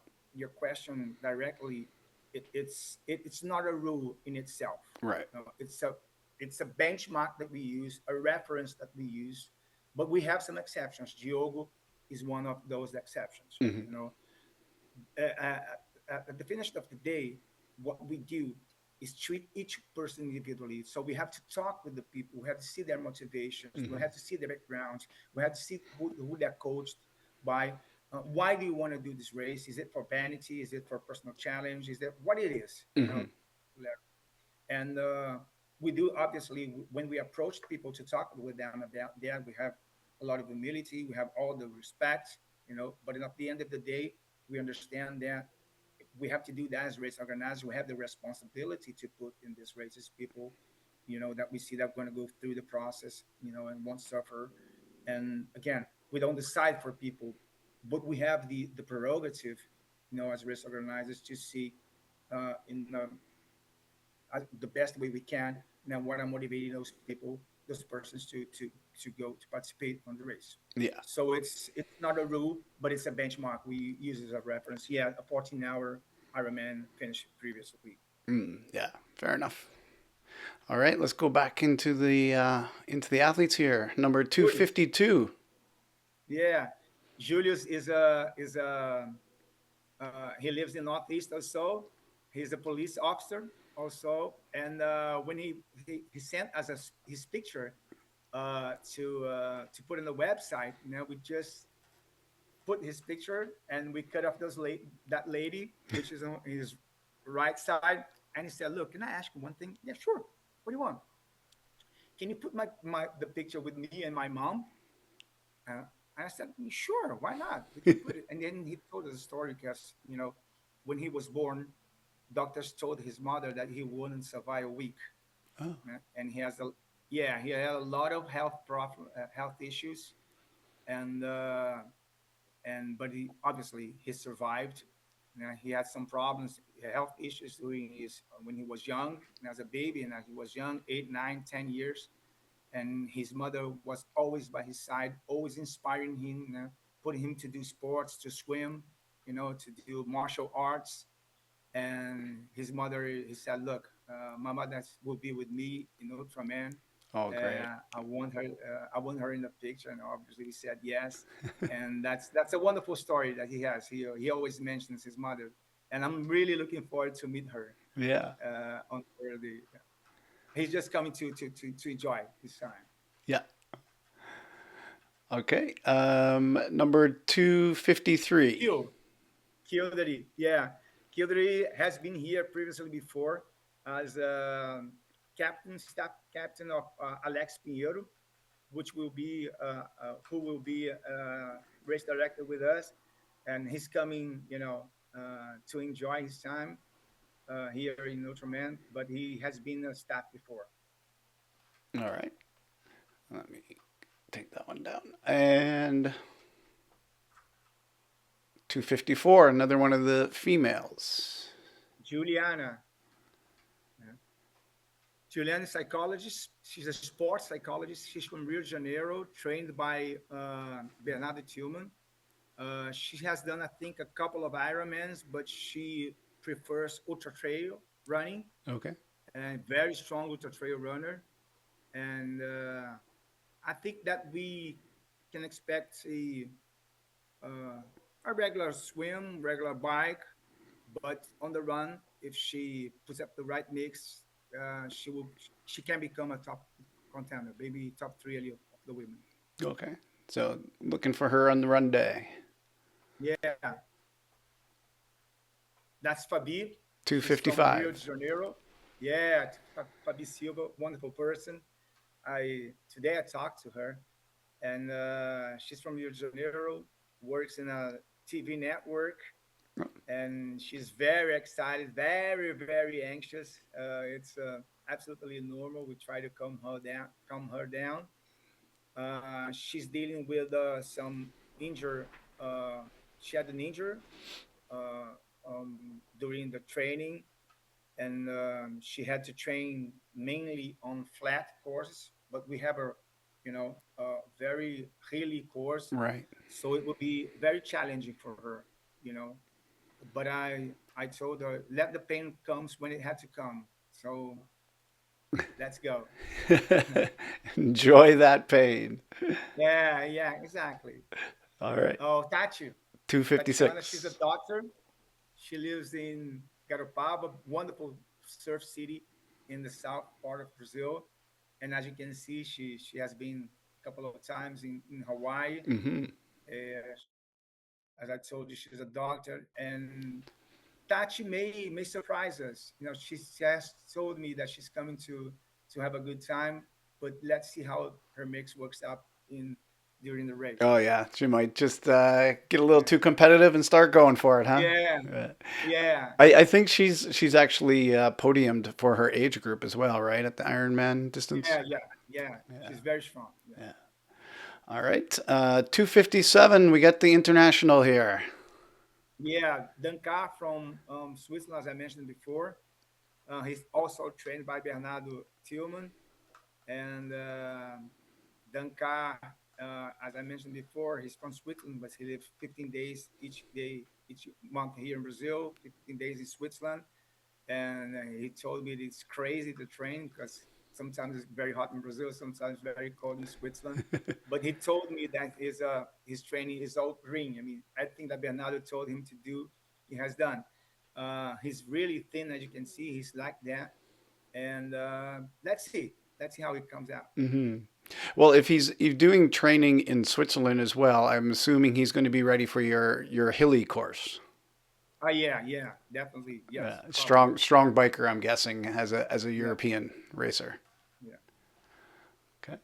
question directly, it's not a rule in itself. Right. It's a benchmark that we use, a reference that we use, but we have some exceptions. Diogo is one of those exceptions. Hmm. At the finish of the day, what we do is treat each person individually. So we have to talk with the people. We have to see their motivations. We have Hmm. to see their backgrounds. We have to see who they're coached by. Why do you want to do this race? Is it for vanity? Is it for personal challenge? Is that what it is? Hmm. And we do obviously when we approach people to talk with them about that, we have a lot of humility, we have all the respect, but at the end of the day, we understand that we have to do that as race organizers. We have the responsibility to put in these races people, that we see that are going to go through the process, and won't suffer. And again, we don't decide for people, but we have the prerogative, as race organizers to see in the best way we can. Now, what I'm motivating those people, those persons to go to participate on the race. Yeah. So it's not a rule, but it's a benchmark we use as a reference. Yeah, a 14-hour Ironman finished previous week. Yeah. Fair enough. All right, let's go back into the athletes here. Number Julius, 252. yeah, Julius he lives in Northeast also. He's a police officer also, and when he sent us his picture to put on the website. We just put his picture and we cut off that lady, which is on his right side. And he said, "Look, can I ask you one thing?" "Yeah, sure. What do you want?" "Can you put my the picture with me and my mom?" And I said, "Sure, why not? We can put it." And then he told us a story because when he was born, doctors told his mother that he wouldn't survive a week. Oh, And he has a yeah, he had a lot of health issues, and but he obviously he survived. He had some problems, health issues during his when he was young, and as a baby, and as he was young, 8, 9, 10 years. And his mother was always by his side, always inspiring him, putting him to do sports, to swim, to do martial arts. And his mother, he said, "Look, Mama, that will be with me in Ultraman. oh, great. I want her in the picture." And obviously, he said yes. And that's a wonderful story that he has. He always mentions his mother, and I'm really looking forward to meet her Yeah. on Thursday. He's just coming to enjoy his time. Yeah. Okay. Number 253. Kill, Kildare, yeah, Kildare has been here previously before as staff captain of Alex Pinheiro, which will be who will be race director with us, and he's coming, to enjoy his time here in Ultraman. But he has been a staff before. All right. Let me take that one down. And 254, another one of the females. Juliana, yeah. Juliana is psychologist. She's a sports psychologist. She's from Rio de Janeiro, trained by Bernardo Tillman. She has done, I think, a couple of Ironmans, but she prefers ultra trail running, Okay. and very strong ultra trail runner. And I think that we can expect uh, a regular swim, regular bike, but on the run, if she puts up the right mix, she can become a top contender, maybe top three of the women. Okay. So looking for her on the run day. Yeah, that's Fabi. She's from Rio de 255. Janeiro. Yeah, Fabi Silva, wonderful person. I today I talked to her, and she's from Rio de Janeiro, works in a TV network, and she's very excited, very very anxious. It's absolutely normal. We try to calm her down. She's dealing with some injury. Uh, she had an injury during the training, and she had to train mainly on flat courses. But we have a very hilly course, Right. so it would be very challenging for her. You know, but I told her let the pain comes when it had to come. So let's go. Enjoy that pain. Yeah, yeah, exactly. All right. Oh, Tatiana, she's a 256. doctor. She lives in Garopaba, wonderful surf city in the south part of Brazil. And as you can see, she has been a couple of times in Hawaii. Mm-hmm. Uh, as I told you, she's a doctor, and Tati may surprise us. She has told me that she's coming to have a good time, but let's see how her mix works out in during the race. Oh, yeah. She might just get a little Yeah, too competitive and start going for it, huh? yeah, Yeah. yeah, I think she's actually podiumed for her age group as well, right? At the Ironman distance. yeah, yeah, yeah. Yeah. She's very strong. Yeah. Yeah. All right. 257. We got the international here. Yeah, Duncar from Switzerland, as I mentioned before. He's also trained by Bernardo Tillman. And Duncar, as I mentioned before, he's from Switzerland, but he lives 15 days each month here in Brazil, 15 days in Switzerland. And he told me it's crazy to train because sometimes it's very hot in Brazil, sometimes very cold in Switzerland. But he told me that his training is all green. I mean, I think that Bernardo told him to do, he has done. He's really thin, as you can see. He's like that, and let's see how it comes out. Hmm. Well, if he's doing training in Switzerland as well, I'm assuming he's going to be ready for your hilly course. Yeah, yeah, definitely, yes, Strong probably, strong biker, I'm guessing, as a yeah, European racer. yeah. Okay.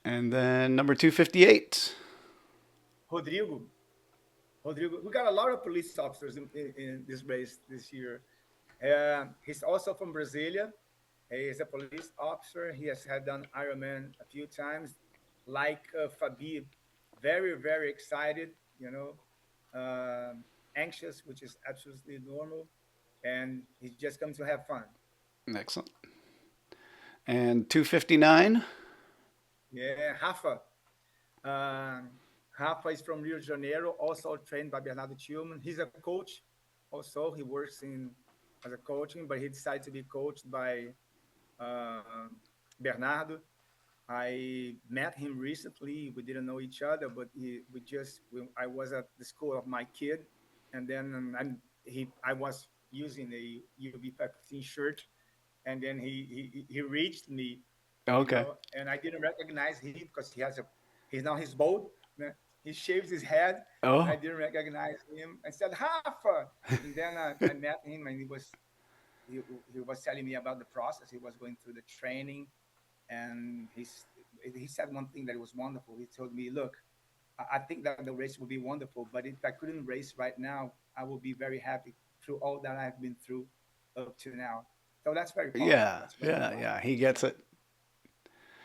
And then number 258. Rodrigo, Rodrigo, we got a lot of police officers in this race this year. He's also from Brasilia. He is a police officer. He has had done Ironman a few times. Like Fabi, very, very excited, anxious, which is absolutely normal. And he's just come to have fun. Excellent. And 259. Yeah, Rafa. Um, Rafa is from Rio de Janeiro, also trained by Bernardo Tillman. He's a coach. Also, he works in as a coaching, but he decided to be coached by uh, Bernardo. I met him recently. We didn't know each other, but I was at the school of my kid, and then I was using a UB515 shirt, and then he reached me, Okay. and I didn't recognize him because he's now he's bald. Né? He shaves his head, and I Oh. didn't recognize him. I said Rafa, and then I met him, and he was telling me about the process. He was going through the training, and he said one thing that was wonderful. He told me, "Look, I think that the race will be wonderful, but if I couldn't race right now, I will be very happy through all that I've been through up to now." So that's very powerful. Yeah, That's very yeah, powerful. yeah. He gets it.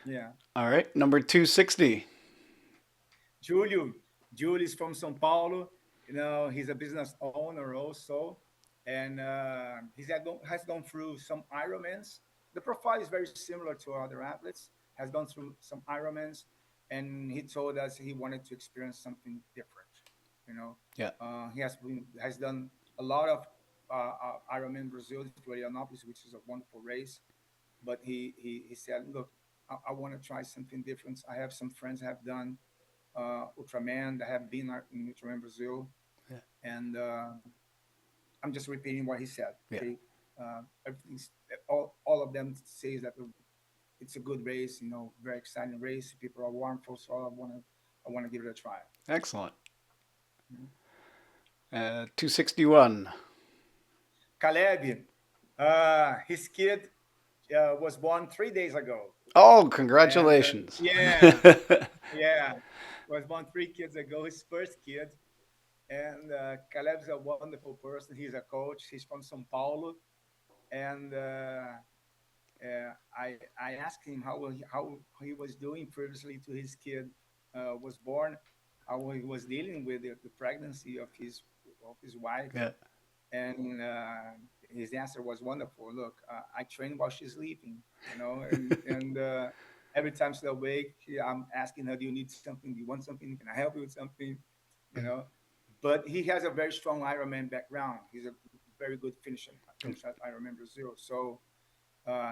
Yeah. All right. Number 260. Julio. Julio is from São Paulo. He's a business owner also, and has gone through some Ironmans. The profile is very similar to other athletes. Has gone through some Ironmans, and he told us he wanted to experience something different. You know, Yeah. has done a lot of Ironman Brazil, Florianopolis, which is a wonderful race. But he said, look, I want to try something different. I have some friends have done Ultraman that have been in Ultraman Brazil, Yeah. and I'm just repeating what he said. Yeah. Okay, everything's all of them says that it's a good race. Very exciting race. People are warm for, so I want to give it a try. Excellent. Mhm. 261. Caleb, his kid was born 3 days ago, Oh, and congratulations. yeah, yeah, was born 3 kids ago. His first kid, and Caleb's a wonderful person. He's a coach. He's from São Paulo, and I asked him how he was doing previously to his kid was born, how he was dealing with the pregnancy of his wife, Yeah. and his answer was wonderful. Look, I train while she's sleeping, and every time she's awake, I'm asking her, "Do you need something? Do you want something? Can I help you with something?" You know. But he has a very strong Ironman background. He's a very good finisher at Ironman Brazil. So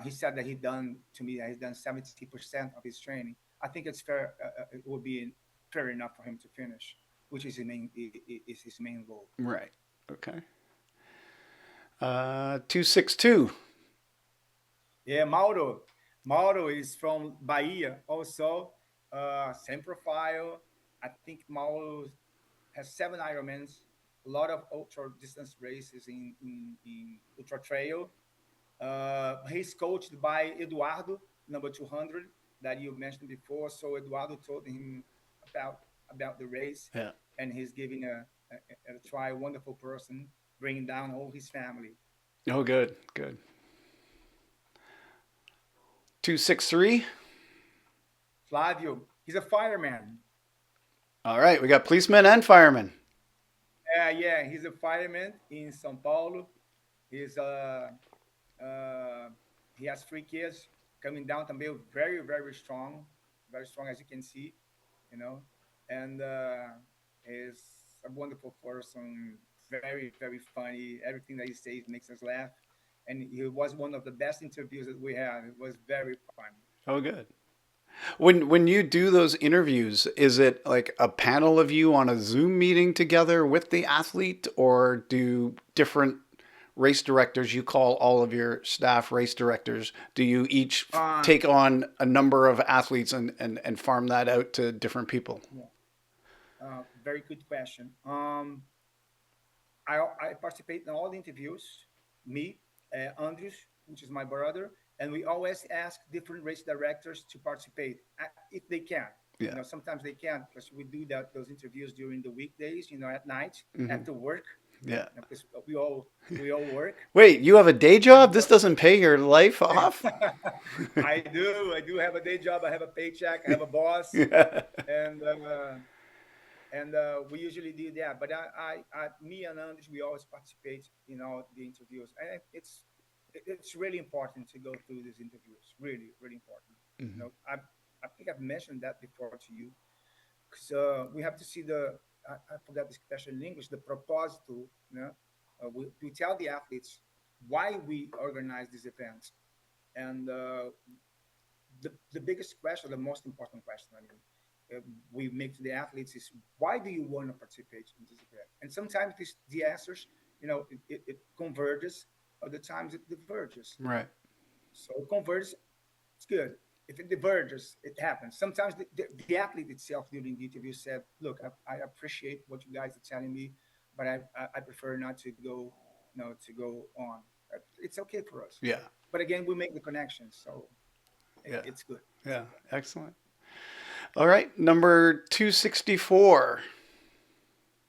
he said that he done to me that he's done 70% of his training. I think it's fair. It would be fair enough for him to finish, which is his main goal. Right. Okay. 262. Yeah, Mauro. Mauro is from Bahia also. Same profile. I think Mauro has 7 Ironmans, a lot of ultra distance races in ultra trail. He's coached by Eduardo, number 200, that you mentioned before. So Eduardo told him about about the race, Yeah. and he's giving a try. Wonderful person, bringing down all his family. Oh, good. Good. 263. Flavio, he's a fireman. All right. We got policemen and firemen. Yeah, he's a fireman in São Paulo. He's uh, he has 3 kids coming down também, very very strong as you can see, you know, and he's a wonderful person, very very funny. Everything that he says makes us laugh, and he was one of the best interviews that we had. It was very funny. Oh, good. When you do those interviews, is it like a panel of you on a Zoom meeting together with the athlete, or do different race directors, you call all of your staff race directors, do you each Uh, take on a number of athletes and farm that out to different people? yeah, very good question. I participate in all the interviews, me, Andres, which is my brother, and we always ask different race directors to participate if they can. Yeah. Sometimes they can't because we do those interviews during the weekdays, at night Hmm. after work, Yeah. because we all work. Wait, you have a day And job? This doesn't pay your life off? I do have a day job. I have a paycheck. I have a boss, Yeah. and we usually do that. But me and Anders, we always participate in all the interviews, and it's really important to go through these interviews. Really, really important. Mhm. I think I've mentioned that before to you, because we have to see I forgot the expression in English, the proposito. We tell the athletes why we organize these events, and the biggest question, the most important question, we make to the athletes is, why do you want to participate in this event? And sometimes the answers, it converges. Other times it diverges. Right. So it converges, it's good. If it diverges, it happens. Sometimes the athlete itself during the interview said, "Look, I appreciate what you guys are telling me, but I prefer not to go, to go on. It's okay for us." Yeah. But again, we make the connections, so Yeah. it's good. It's Yeah. good. Excellent. All right. Number 264.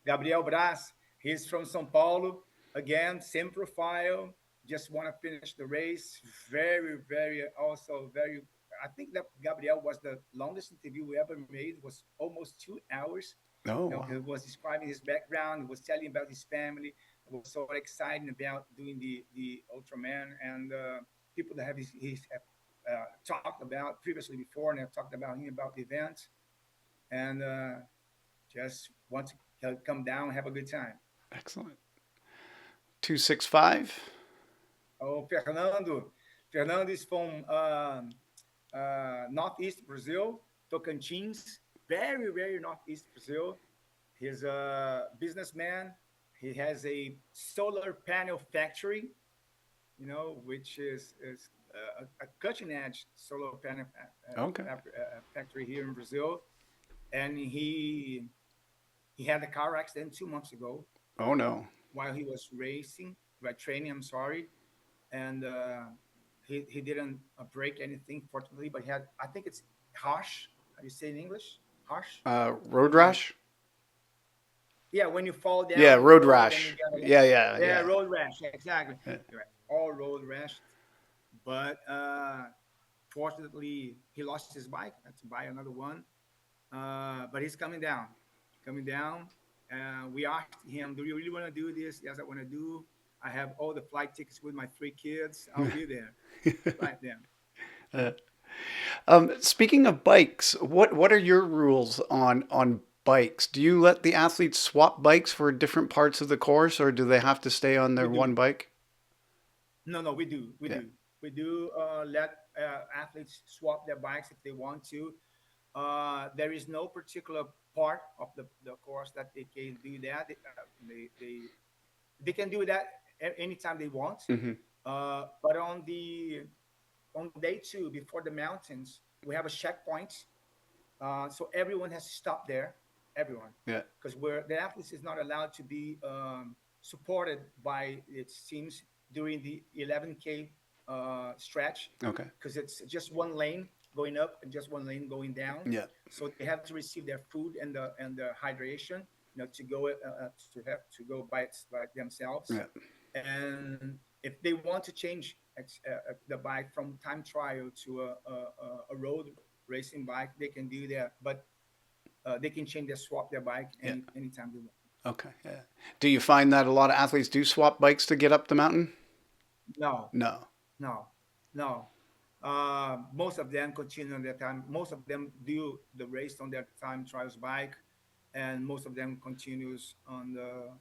Gabriel Braz, he's from São Paulo. Again, same profile. Just want to finish the race. Very, very, also very. I think that Gabriel was the longest interview we ever made. It was almost 2 hours. Oh, wow. He was describing his background. He was telling about his family. He was so excited about doing the Ultraman, and people that he's talked about previously before, and have talked about him about the event. And just want to come down and have a good time. Excellent. 265. Oh, Fernando is from northeast Brazil, Tocantins, very, very northeast Brazil. He's a businessman. He has a solar panel factory, which is a cutting edge solar panel Okay. factory here in Brazil. And he had a car accident 2 months ago Oh, no. while he was racing, right, training. I'm sorry, and he didn't break anything, fortunately. But he had, I think it's harsh. How do you say in English? Harsh. Road When you, rash? yeah, when you fall Yeah, down in the road road and you rash. get Yeah, yeah, yeah, yeah. road rash. Exactly. Yeah. You're right. All road rash. But fortunately, he lost his bike. Had to buy another one. But he's coming down. We asked him, "Do you really want to do this?" Yes, I want to do. I have all the flight tickets with my 3 kids. I'll be there. Right then. Uh, speaking of bikes, what are your rules on bikes? Do you let the athletes swap bikes for different parts of the course, or do they have to stay on We their do. one bike? No, no, we do. We Yeah. do. We do let athletes swap their bikes if they want to. There is no particular part of the course that they can do that. They can do that anytime they want. Hmm. But on day two, before the mountains, we have a checkpoint. So everyone has to stop there, everyone, Yeah. because the athletes is not allowed to be supported by its teams during the 11K stretch, Okay. because it's just one lane going up and just one lane going down. Yeah. So they have to receive their food and the hydration, to go by themselves. Yeah. And if they want to change the bike from time trial to a road racing bike, they can do that. But they can change swap their bike Yeah. anytime they want. Okay. Yeah. Do you find that a lot of athletes do swap bikes to get up the mountain? No, No. no, no. Most of them continue on their time. Most of them do the race on their time trials bike, and most of them continues on the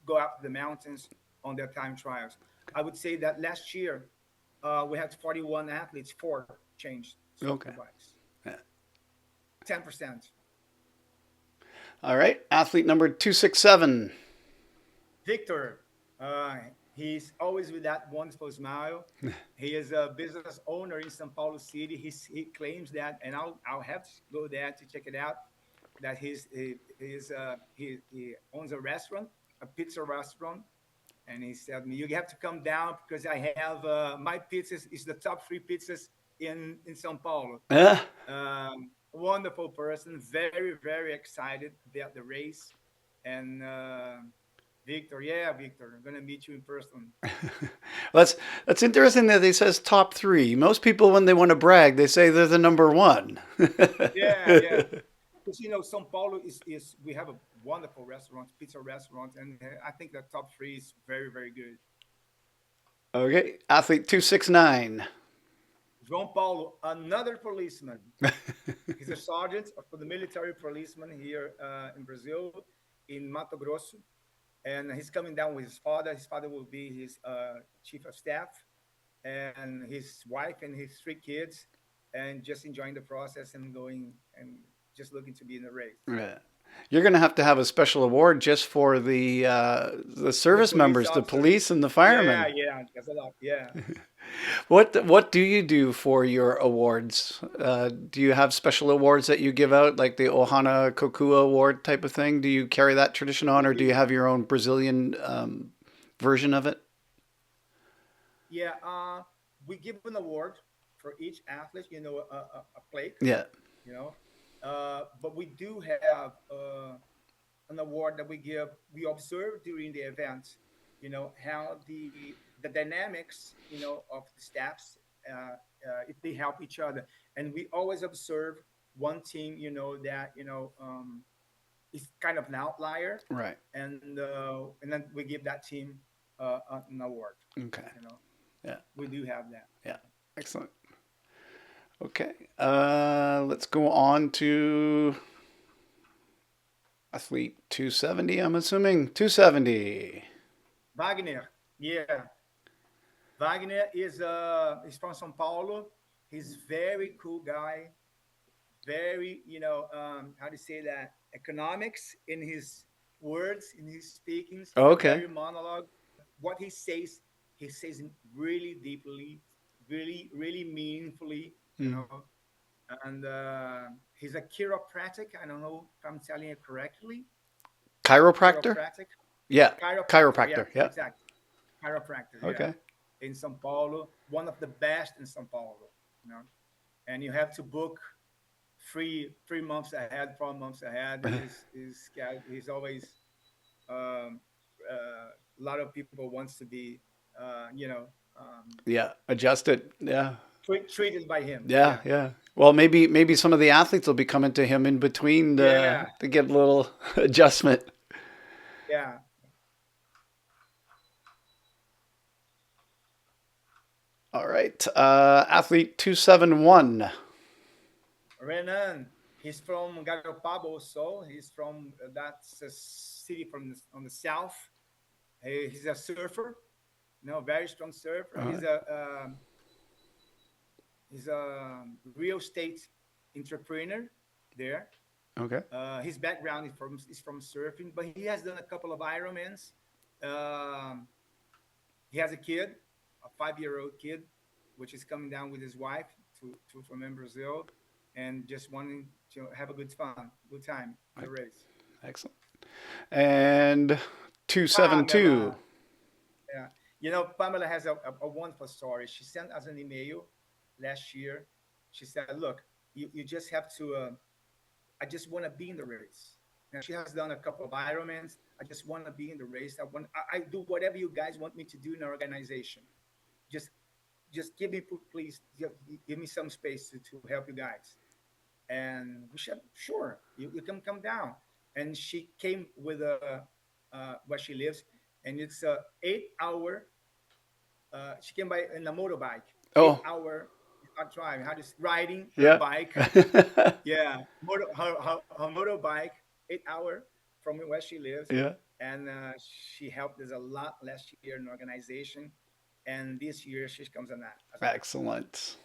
go up the mountains on their time trials. I would say that last year we had 41 athletes, four changed, swapped Okay. the bikes. Yeah. 10%. All right. Athlete number 267. Victor, he's always with that wonderful smile. He is a business owner in São Paulo City. He claims that, and I'll have to go there to check it out. That he owns a restaurant, a pizza restaurant, and he said me, "You have to come down because I have my pizzas is the top three pizzas in São Paulo." Yeah. Um, wonderful person, very, very excited about the race. And Victor, yeah, Victor, I'm gonna meet you in person. That's that's interesting that he says top three. Most people, when they want to brag, they say they're the number one. Yeah, yeah. Because São Paulo is we have a wonderful restaurant, pizza restaurant, and I think the top three is very, very good. Okay, athlete 269. João Paulo, another policeman. He's a sergeant for the military policeman here in Brazil, in Mato Grosso, and he's coming down with his father. His father will be his chief of staff, and his wife and his three kids, and just enjoying the process and going and just looking to be in the race. Yeah. You're going to have a special award just for the The service police members, the officer. police and the Yeah, firemen. yeah, that's a lot. Yeah. What do you do for your awards? Do you have special awards that you give out, like the Ohana Kokua Award type of thing? Do you carry that tradition on, or do you have your own Brazilian version of it? Yeah, we give an award for each athlete, a plate, Yeah. you know. But we do have an award that we give. We observe during the event, how the dynamics, of the staffs, if they help each other, and we always observe one team, that is kind of an outlier, Right. and then we give that team an award. Okay. You know, Yeah. we do have that. Yeah. Excellent. Okay. Let's go on to athlete 270. I'm assuming 270. Wagner, yeah, Wagner is from São Paulo. He's very cool guy. Very, how to say that, economics in his words, in his speakings, Oh, okay. very monologue. What he says it really deeply, really, really meaningfully, Hmm. And he's a chiropractic. I don't know if I'm telling it correctly. Chiropractor. Chiropractic, Yeah. chiropractor. Yeah, Chiropractor. Yeah. exactly. Chiropractor. Yeah, Okay. in São Paulo, one of the best in São Paulo. You know, and you have to book 3 months ahead, 4 months ahead. He's always a lot of people wants to be Yeah. Adjust it. Yeah. treated by him. Yeah. Yeah, Yeah. Well, maybe some of the athletes will be coming to him in between yeah, to get a little adjustment. yeah. All right. Athlete 271. Renan, he's from Garopaba also. He's from that's a city on the south. He's a surfer. Very strong surfer. All right. He's a real estate entrepreneur there. Okay. His background is from surfing, but he has done a couple of Ironmans. Um, he has a kid, a 5-year-old kid, which is coming down with his wife to from in Brazil, and just wanting to have a good time in the race. Excellent. And Pamela, 272. yeah, Pamela has a wonderful story. She sent us an email last year. She said, "Look, you just have to. I just want to be in the race." Now she has done a couple of Ironmans. I just want to be in the race. I do whatever you guys want me to do in the organization. Just just give me, please, give me some space to help you guys. And we said, sure, you can come down. And she came with where she lives, and it's a 8 hour. She came by in a motorbike. eight Oh, hour not driving, how just riding her yeah. bike. Yeah, her motorbike, 8 hour from where she lives, Yeah. and she helped us a lot last year in organization, and this year she comes on that as well. Excellent.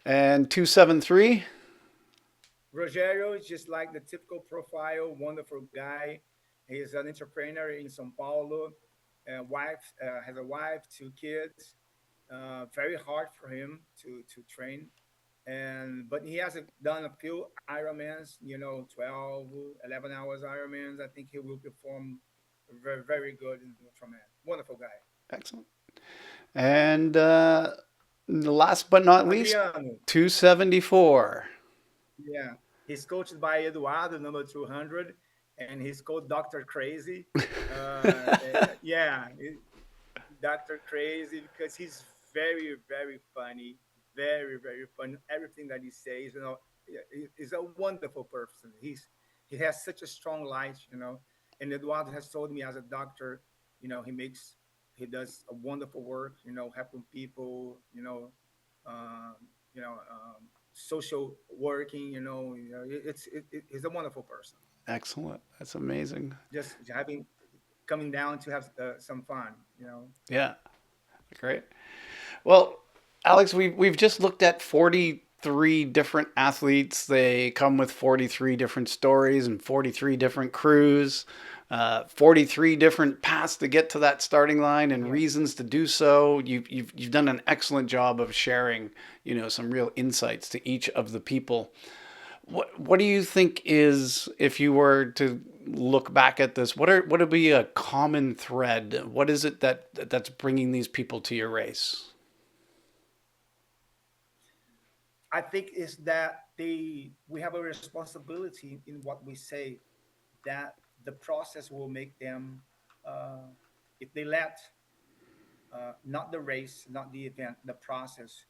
And 273. Rogério is just like the typical profile, wonderful guy. He's an entrepreneur in São Paulo. Wife has a wife, 2 kids. Very hard for him to train, and but he has done a few Ironmans. 12, 11 hours Ironmans. I think he will perform very, very good in Ultraman. Wonderful guy. Excellent. And Last but not least, Adriano. 274. Yeah, he's coached by Eduardo, number 200, and he's called Doctor Crazy. Yeah, Doctor Crazy because he's very, very funny, very, very funny. Everything that he says, yeah, he's a wonderful person. He has such a strong light, And Eduardo has told me as a doctor, he does a wonderful work, helping people, um, social working, he's a wonderful person. Excellent. That's amazing. Just having coming down to have some fun. Yeah, great. Well, Alex, we've just looked at 43 different athletes. They come with 43 different stories and 43 different crews, 43 different paths to get to that starting line and Yeah. reasons to do so. You've done an excellent job of sharing, some real insights to each of the people. What do you think is, if you were to look back at this, what would be a common thread? What is it that's bringing these people to your race? I think is that we have a responsibility in what we say that the process will make them if they let not the race, not the event, the process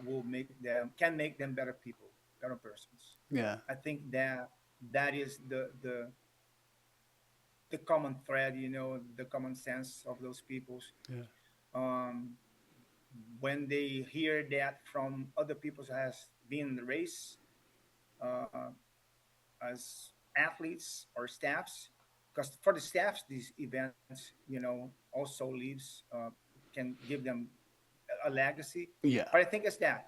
will make them can make them better people, better persons. Yeah. I think that that is the common thread, the common sense of those peoples. Yeah. Um, when they hear that from other people who has been in the race uh, as athletes or staffs, because for the staffs these events also leaves can give them a legacy. Yeah. But I think it's that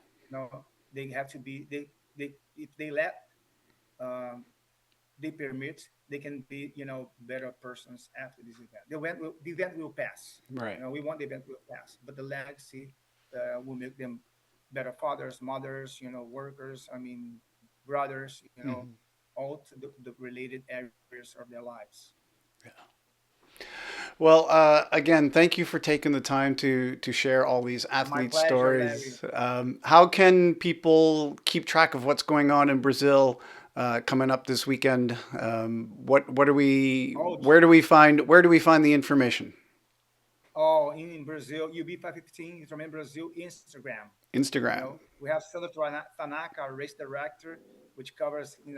they have to be they if they let um, they permit, they can be, better persons after this event. The event will pass. Right. We want the event will pass, but the legacy will make them better fathers, mothers, workers. I mean, brothers. Hmm. All to the related areas of their lives. Well, again, thank you for taking the time to share all these My athlete pleasure, Larry. stories. How can people keep track of what's going on in Brazil coming up this weekend? What are we? Oh, Where do we find the information? oh, in Brazil, UB515 is from in Brazil Instagram. Instagram. We have Sandro Tanaka, our race director, which covers, it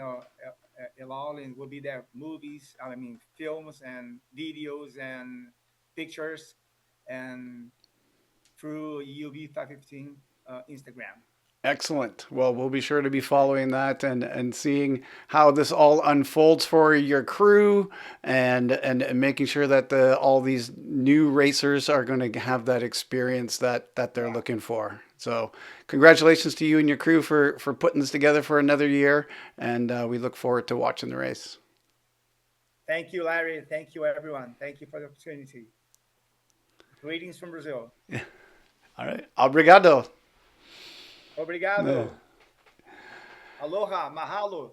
all and will be there movies, I mean, films and videos and pictures and through UB515 Instagram. Excellent. Well, we'll be sure to be following that and seeing how this all unfolds for your crew and making sure that all these new racers are going to have that experience that they're Yeah. looking for. So, congratulations to you and your crew for putting this together for another year, and we look forward to watching the race. Thank you, Larry. Thank you, everyone. Thank you for the opportunity. Greetings from Brazil. All right. Obrigado. Obrigado. Aloha. Mahalo.